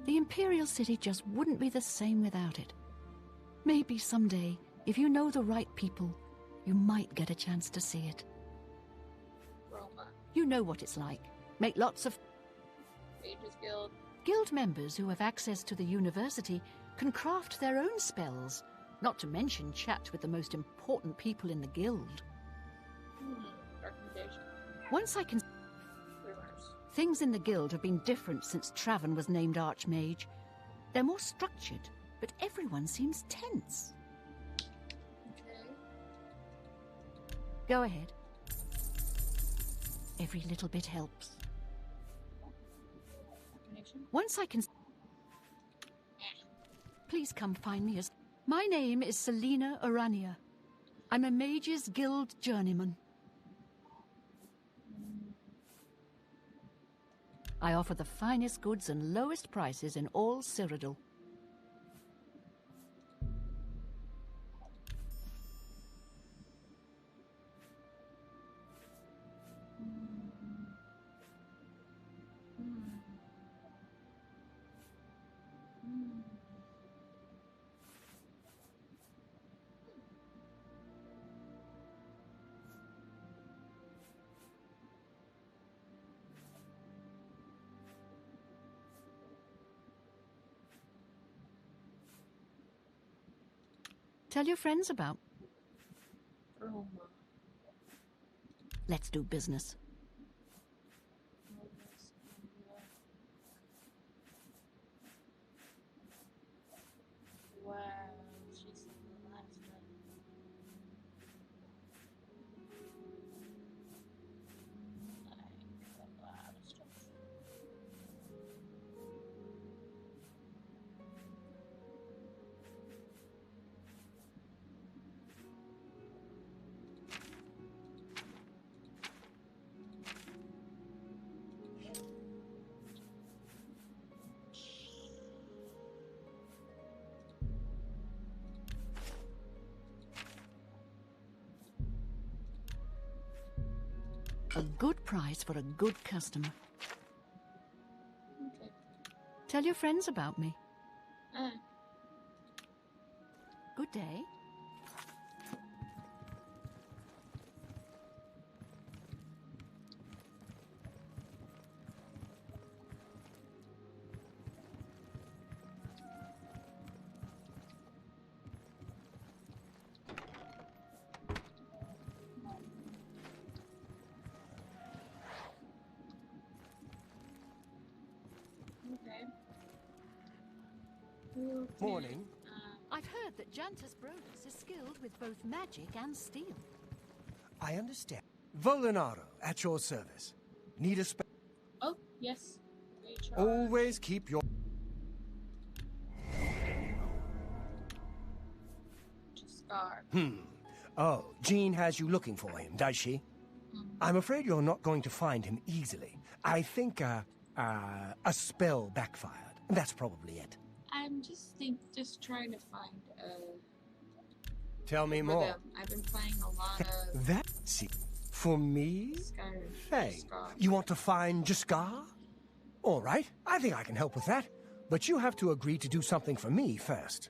The Imperial City just wouldn't be the same without it. Maybe someday, if you know the right people, you might get a chance to see it. Roma. You know what it's like. Make lots of... Mages Guild. Guild members who have access to the university can craft their own spells, not to mention chat with the most important people in the guild. Recommendation. Once I can... Rumors. Things in the guild have been different since Traven was named Archmage. They're more structured, but everyone seems tense. Okay. Go ahead. Every little bit helps. Recommendation. Once I can... Please come find me as... My name is Selena Urania. I'm a Mages Guild journeyman. I offer the finest goods and lowest prices in all Cyrodiil. Tell your friends about... Roma. Let's do business. Wow, she's the last one. Like a lot of stuff. A good price for a good customer. Okay. Tell your friends about me. Ah. Good day. Okay. Morning. I've heard that Jantus Brodus is skilled with both magic and steel. I understand. Volinaro, at your service. Need a spell? Oh, yes. HR. Always keep your... Scar. Oh, Jean has you looking for him, does she? I'm afraid you're not going to find him easily. I think, a spell backfired. That's probably it. I'm just trying to find Tell me for more. them. I've been playing a lot of That's it. For me? Skyrim. Hey, Scar. you want to find Jaskar? All right, I think I can help with that. But you have to agree to do something for me first.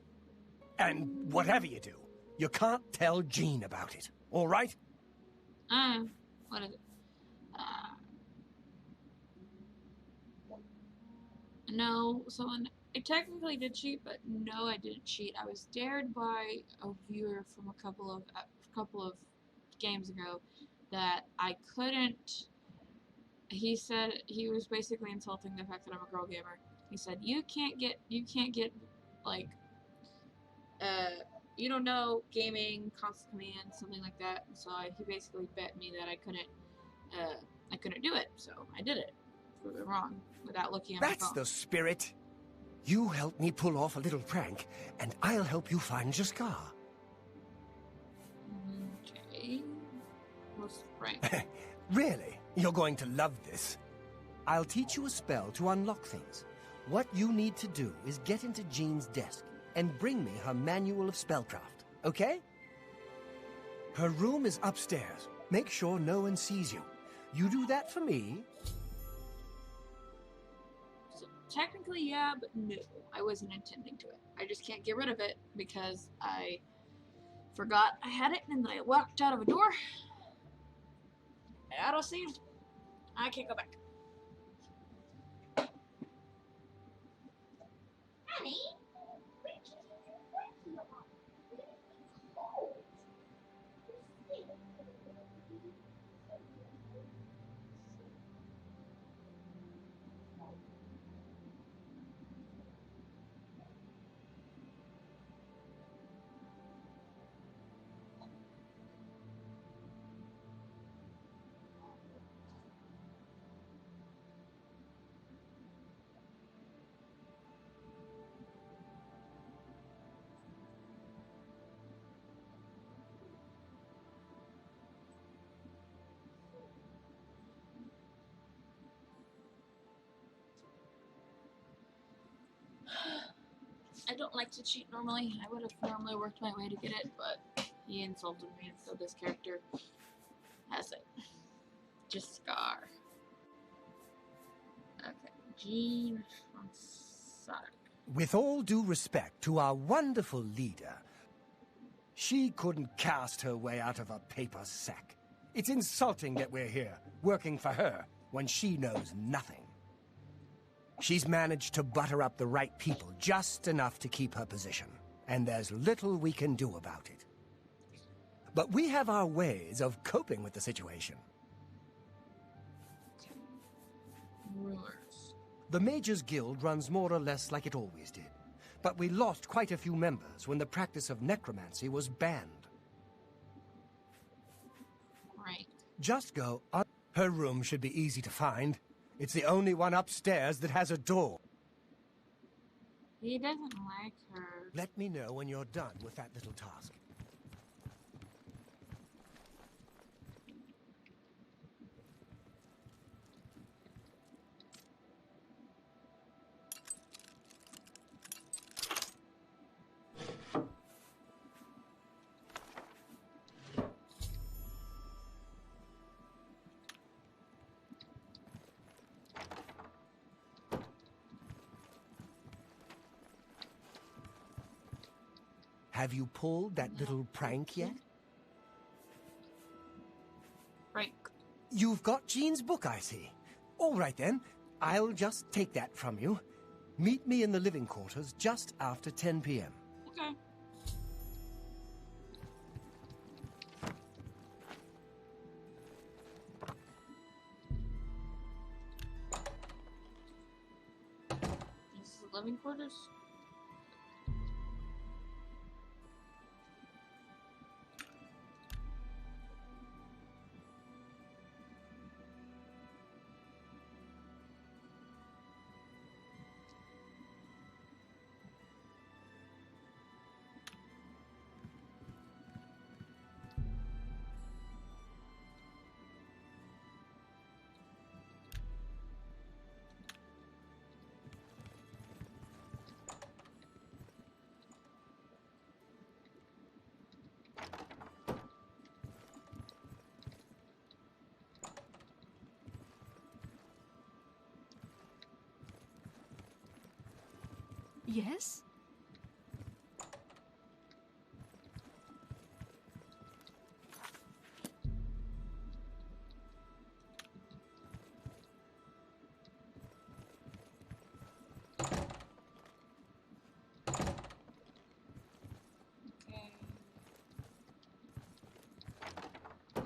And whatever you do, you can't tell Jean about it. All right? What is it? No, I technically did cheat, but no, I didn't cheat. I was dared by a viewer from a couple of games ago that I couldn't. He said he was basically insulting the fact that I'm a girl gamer, He said, you can't get, like, you don't know gaming, console command, something like that. And so he basically bet me that I couldn't do it. So I did it. Prove it wrong without looking at my phone. That's the spirit. You help me pull off a little prank, and I'll help you find Jaskar. Okay. What's the prank? Really? You're going to love this. I'll teach you a spell to unlock things. What you need to do is get into Jean's desk and bring me her manual of spellcraft, okay? Her room is upstairs. Make sure no one sees you. You do that for me. So technically, yeah, but no. I wasn't intending to it. I just can't get rid of it because I forgot I had it and then I walked out of a door. And auto-saved. I can't go back. Honey, I don't like to cheat normally. I would have normally worked my way to get it, but he insulted me, so this character has it. Just Scar. Okay, Jean from Sonic. With all due respect to our wonderful leader, she couldn't cast her way out of a paper sack. It's insulting that we're here, working for her, when she knows nothing. She's managed to butter up the right people just enough to keep her position, and there's little we can do about it. But we have our ways of coping with the situation. Rulers. The Mages Guild runs more or less like it always did, but we lost quite a few members when the practice of necromancy was banned. Right. Just go up. Her room should be easy to find. It's the only one upstairs that has a door. He doesn't like her. Let me know when you're done with that little task. Have you pulled that little prank yet? Prank. You've got Jean's book, I see. All right then, I'll just take that from you. Meet me in the living quarters just after 10 p.m. Okay. This is the living quarters? Yes? Okay.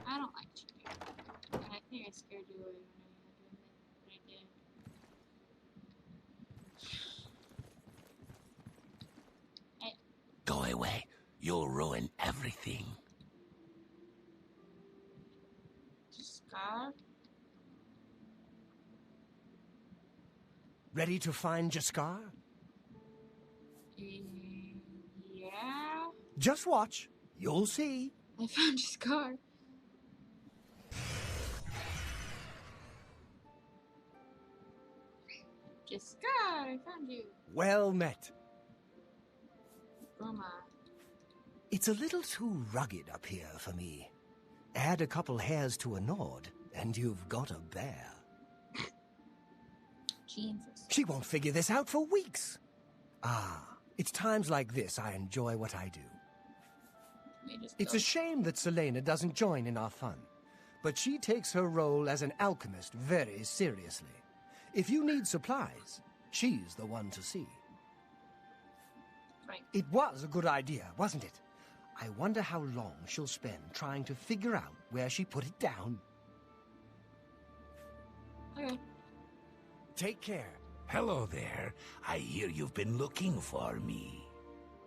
I don't like cheating. And I think I scared you away when I had to admit that I did. You'll ruin everything. Scar? Ready to find Jaskar? Yeah. Just watch. You'll see. I found Scar. Scar, I found you. Well met. Grandma. It's a little too rugged up here for me. Add a couple hairs to a Nord, and you've got a bear. Jesus. She won't figure this out for weeks. Ah, it's times like this I enjoy what I do. It's a shame that Selena doesn't join in our fun, but she takes her role as an alchemist very seriously. If you need supplies, she's the one to see. Right. It was a good idea, wasn't it? I wonder how long she'll spend trying to figure out where she put it down. Okay. Take care. Hello there. I hear you've been looking for me.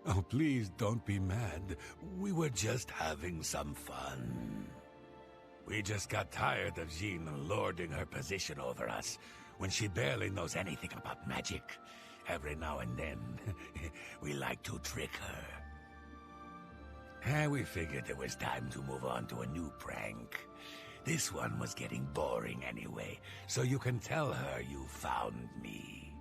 Oh, please don't be mad. We were just having some fun. We just got tired of Jean lording her position over us when she barely knows anything about magic. Every now and then, we like to trick her. And we figured it was time to move on to a new prank. This one was getting boring anyway, so you can tell her you found me.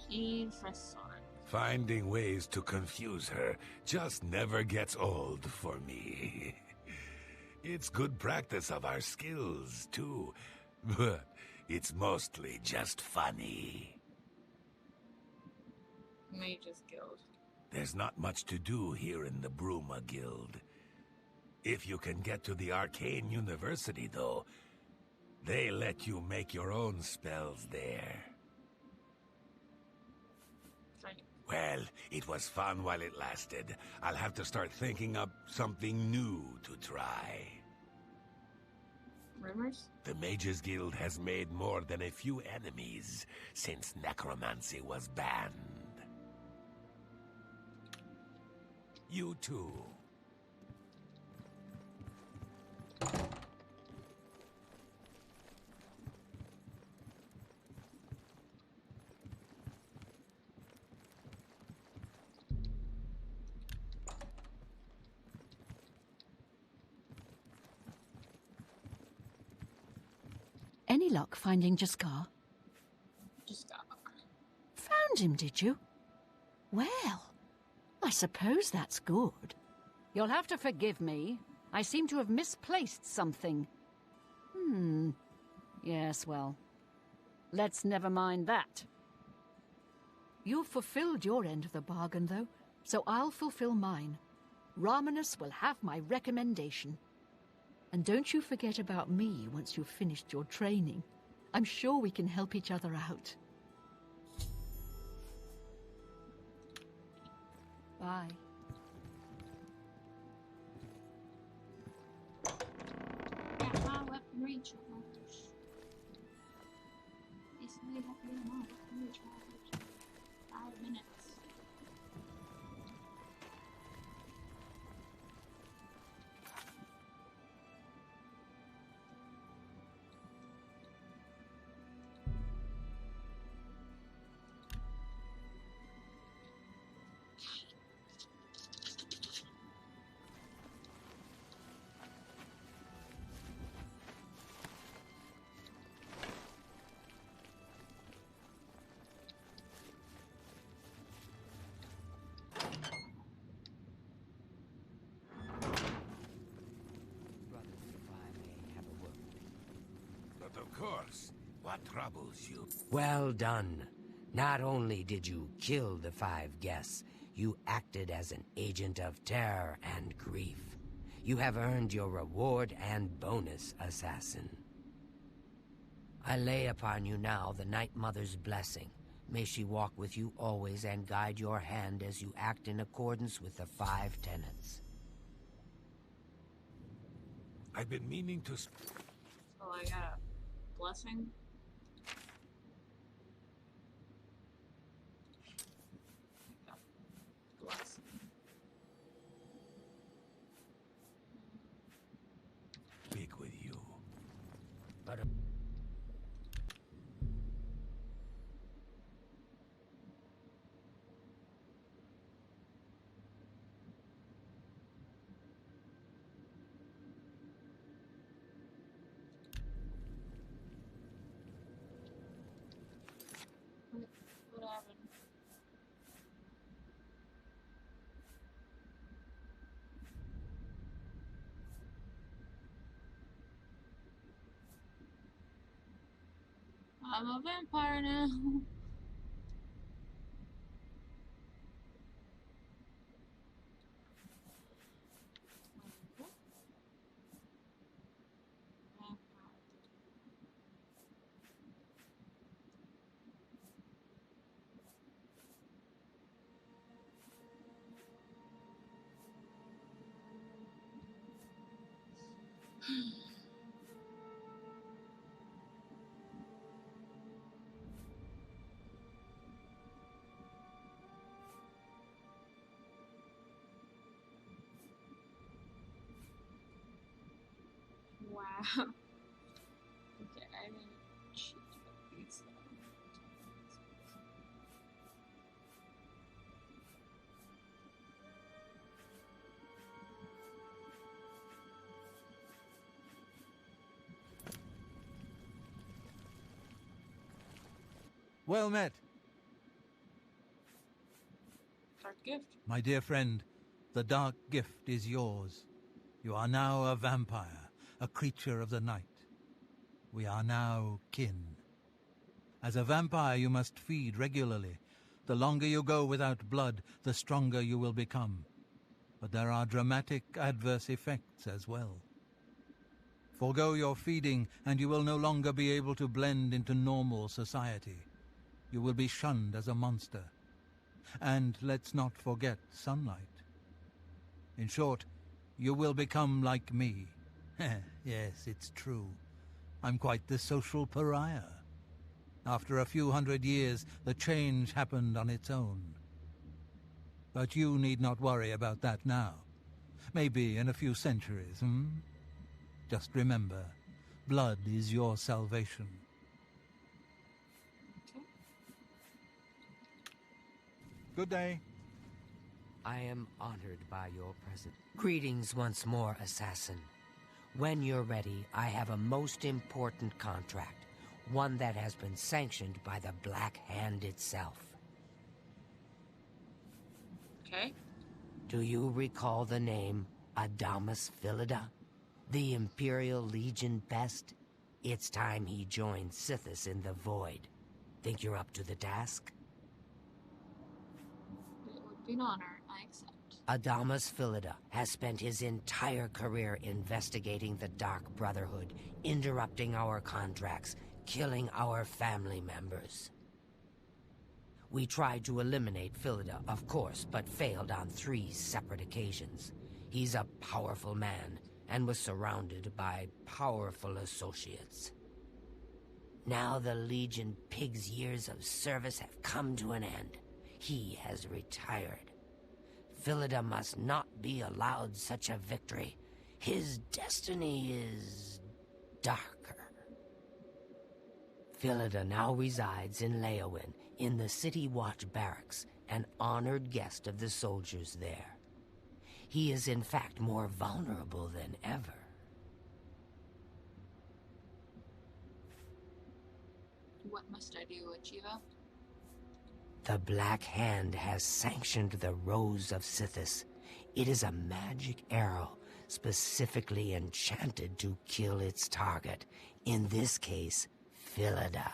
Professor. Finding ways to confuse her just never gets old for me. It's good practice of our skills, too. But it's mostly just funny. Mage's Guild. There's not much to do here in the Bruma Guild. If you can get to the Arcane University, though, they let you make your own spells there. Well, it was fun while it lasted. I'll have to start thinking up something new to try. Rumors? The Mages Guild has made more than a few enemies since necromancy was banned. You too. Any luck finding Jaskar? Jaskar. Found him, did you? Well, I suppose that's good. You'll have to forgive me. I seem to have misplaced something. Yes, well, let's never mind that. You've fulfilled your end of the bargain, though, so I'll fulfill mine. Ramanus will have my recommendation. And don't you forget about me once you've finished your training. I'm sure we can help each other out. Bye. Got my weapon recharged. Basically, have to get my weapon recharged. 5 minutes. But of course, what troubles you? Well done. Not only did you kill the 5 guests, you acted as an agent of terror and grief. You have earned your reward and bonus, assassin. I lay upon you now the Night Mother's blessing. May she walk with you always and guide your hand as you act in accordance with the 5 tenets. I've been meaning to... So I got a blessing. Blessing. I'm a vampire now. Wow. Okay, I didn't cheat with these though. Well met. Dark gift. My dear friend, the dark gift is yours. You are now a vampire, a creature of the night. We are now kin. As a vampire, you must feed regularly. The longer you go without blood, the stronger you will become. But there are dramatic adverse effects as well. Forgo your feeding, and you will no longer be able to blend into normal society. You will be shunned as a monster. And let's not forget sunlight. In short, you will become like me. Yes, it's true. I'm quite the social pariah. After a few hundred years, the change happened on its own. But you need not worry about that now. Maybe in a few centuries, Just remember, blood is your salvation. Good day. I am honored by your presence. Greetings once more, assassin. When you're ready, I have a most important contract, one that has been sanctioned by the Black Hand itself. Okay. Do you recall the name Adamus Philida? The Imperial Legion best? It's time he joined Sithis in the Void. Think you're up to the task? It would be an honor. I accept. Adamus Philida has spent his entire career investigating the Dark Brotherhood, interrupting our contracts, killing our family members. We tried to eliminate Philida, of course, but failed on 3 separate occasions. He's a powerful man, and was surrounded by powerful associates. Now the Legion Pig's years of service have come to an end. He has retired. Philida must not be allowed such a victory. His destiny is darker. Philida now resides in Leowin, in the City Watch Barracks, an honored guest of the soldiers there. He is in fact more vulnerable than ever. What must I do, Achieva? The Black Hand has sanctioned the Rose of Sithis. It is a magic arrow specifically enchanted to kill its target, in this case, Philida.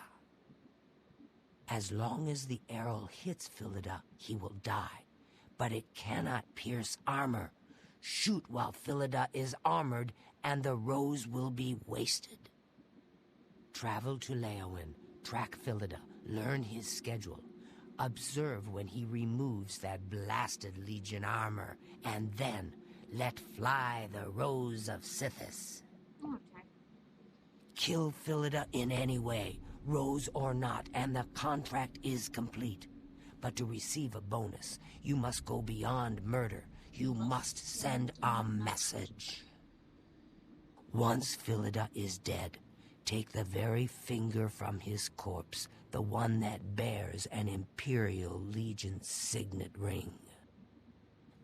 As long as the arrow hits Philida, he will die, but it cannot pierce armor. Shoot while Philida is armored, and the rose will be wasted. Travel to Leowin, track Philida, learn his schedule. Observe when he removes that blasted Legion armor, and then let fly the Rose of Sithis. Okay. Kill Philida in any way, Rose or not, and the contract is complete. But to receive a bonus, you must go beyond murder. You must send a message. Once Philida is dead, take the very finger from his corpse, the one that bears an Imperial Legion signet ring.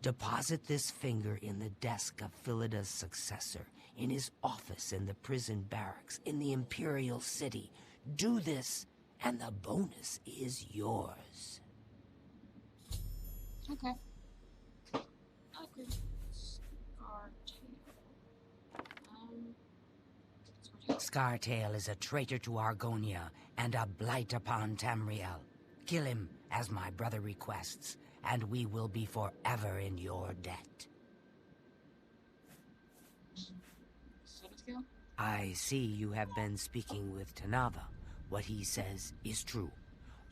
Deposit this finger in the desk of Philida's successor, in his office in the prison barracks, in the Imperial City. Do this, and the bonus is yours. Okay. Okay. Scartail. Scartail is a traitor to Argonia and a blight upon Tamriel. Kill him, as my brother requests, and we will be forever in your debt. I see you have been speaking with Tanava. What he says is true.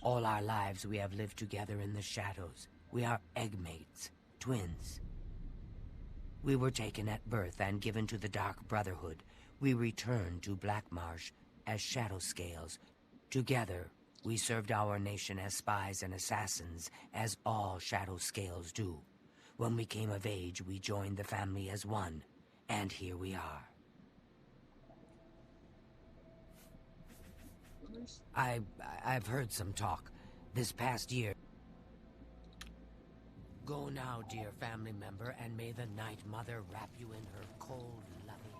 All our lives we have lived together in the shadows. We are eggmates, twins. We were taken at birth and given to the Dark Brotherhood. We returned to Blackmarsh as Shadow Scales. Together, we served our nation as spies and assassins, as all Shadow Scales do. When we came of age, we joined the family as one, and here we are. I've heard some talk. This past year... Go now, dear family member, and may the Night Mother wrap you in her cold, loving...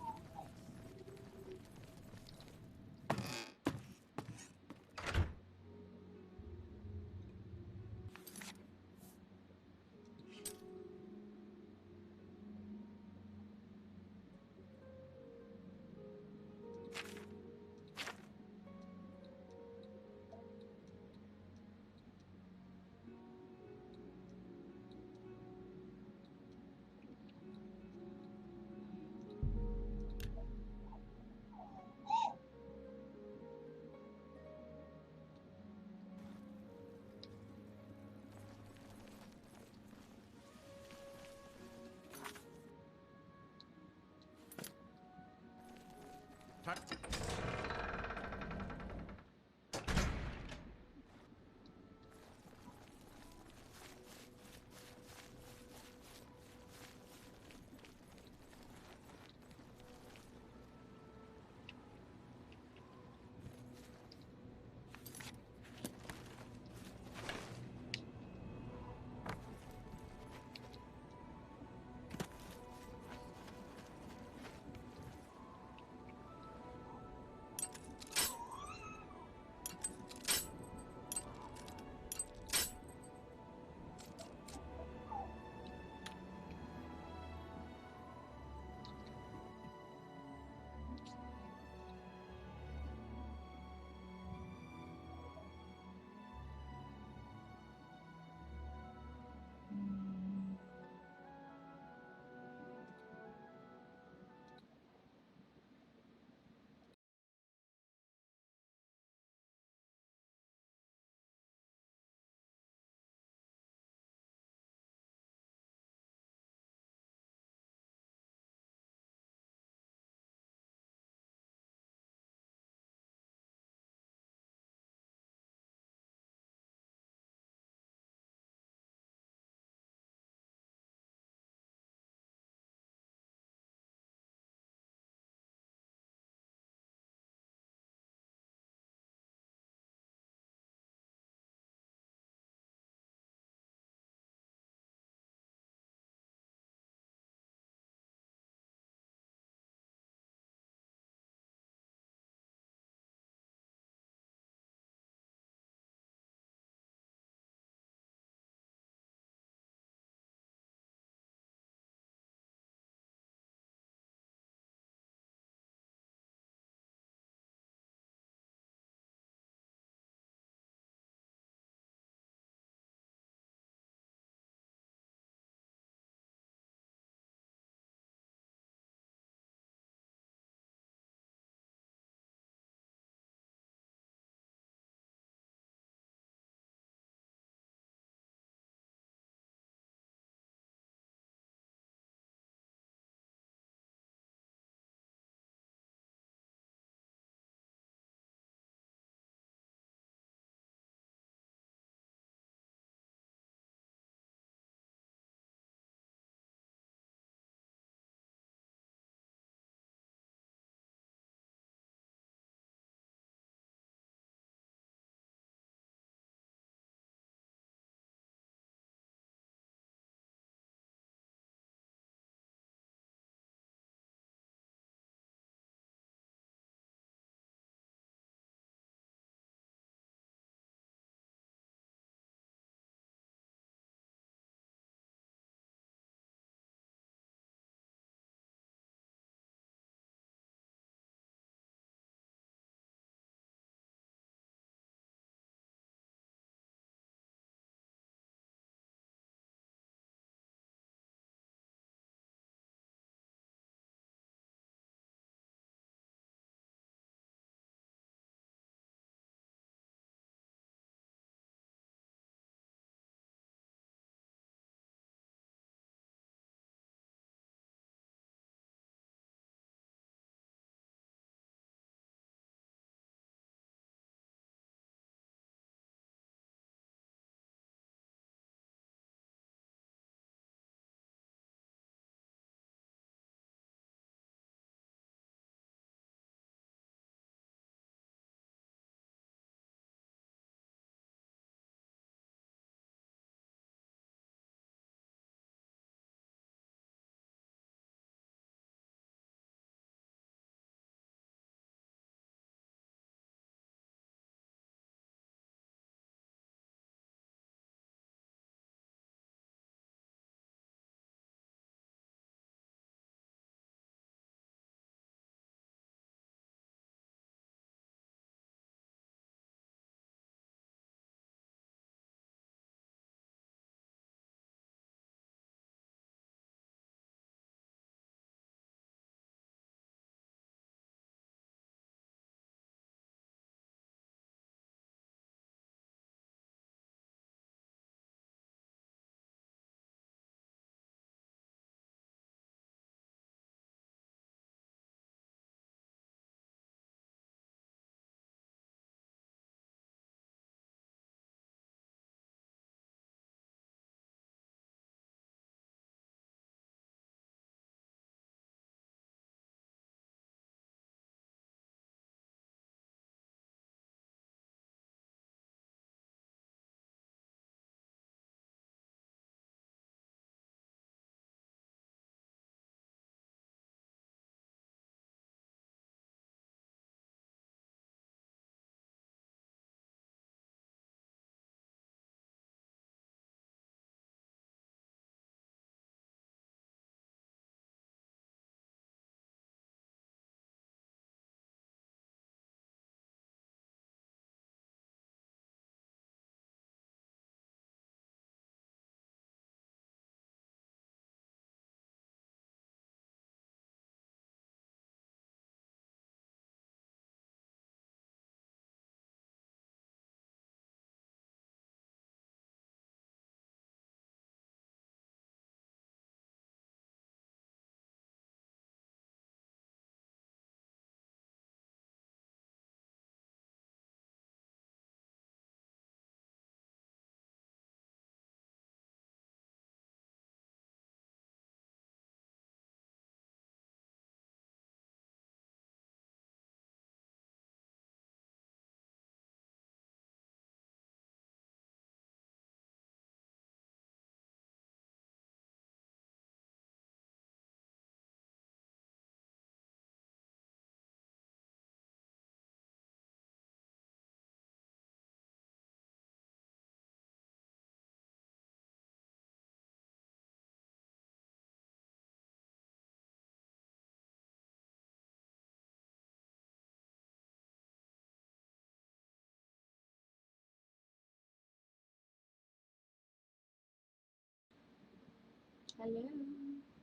Hello.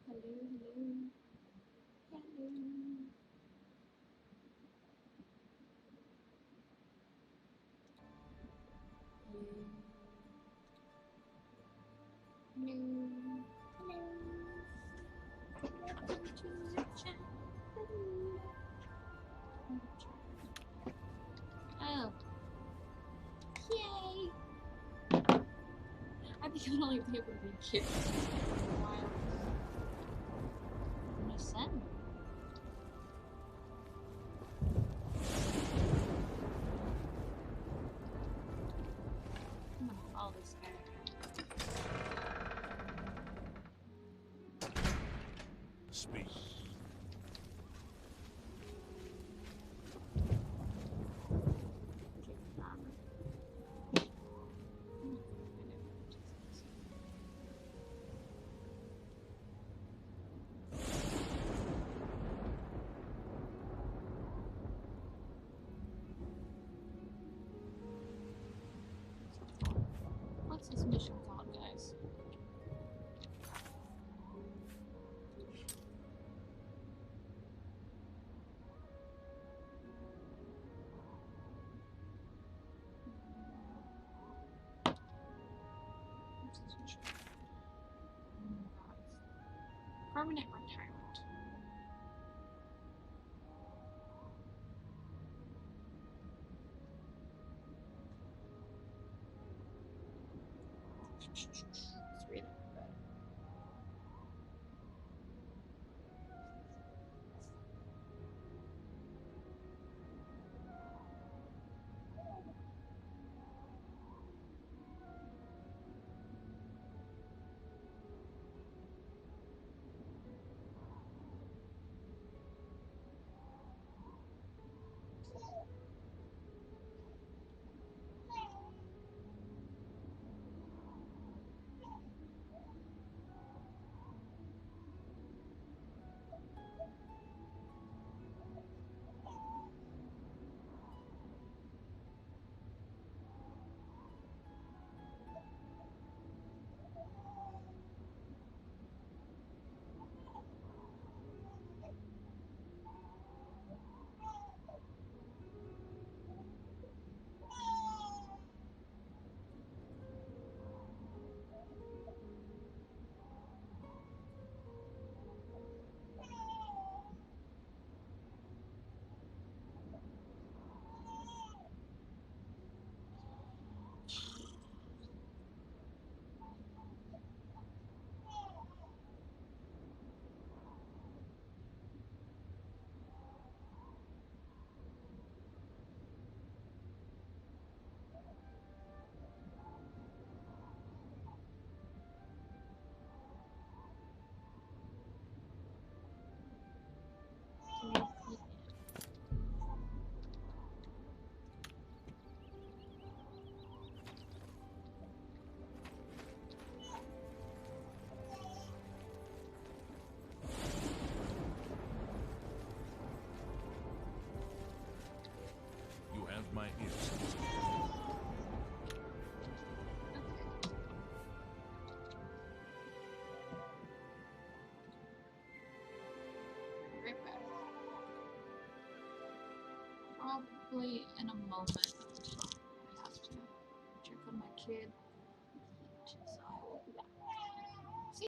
Hello, hello. Hello. Hello. Hello. Welcome to the chat. Oh. Yay! I think I'll only be able to read kids for a while. I'm gonna send. I'm gonna follow this guy. Speak. What's this mission called, guys? What's this mission? Permanent retirement. Let's read it. You have my ears. Right back. Probably in a moment. I have to check on my kid. Heat is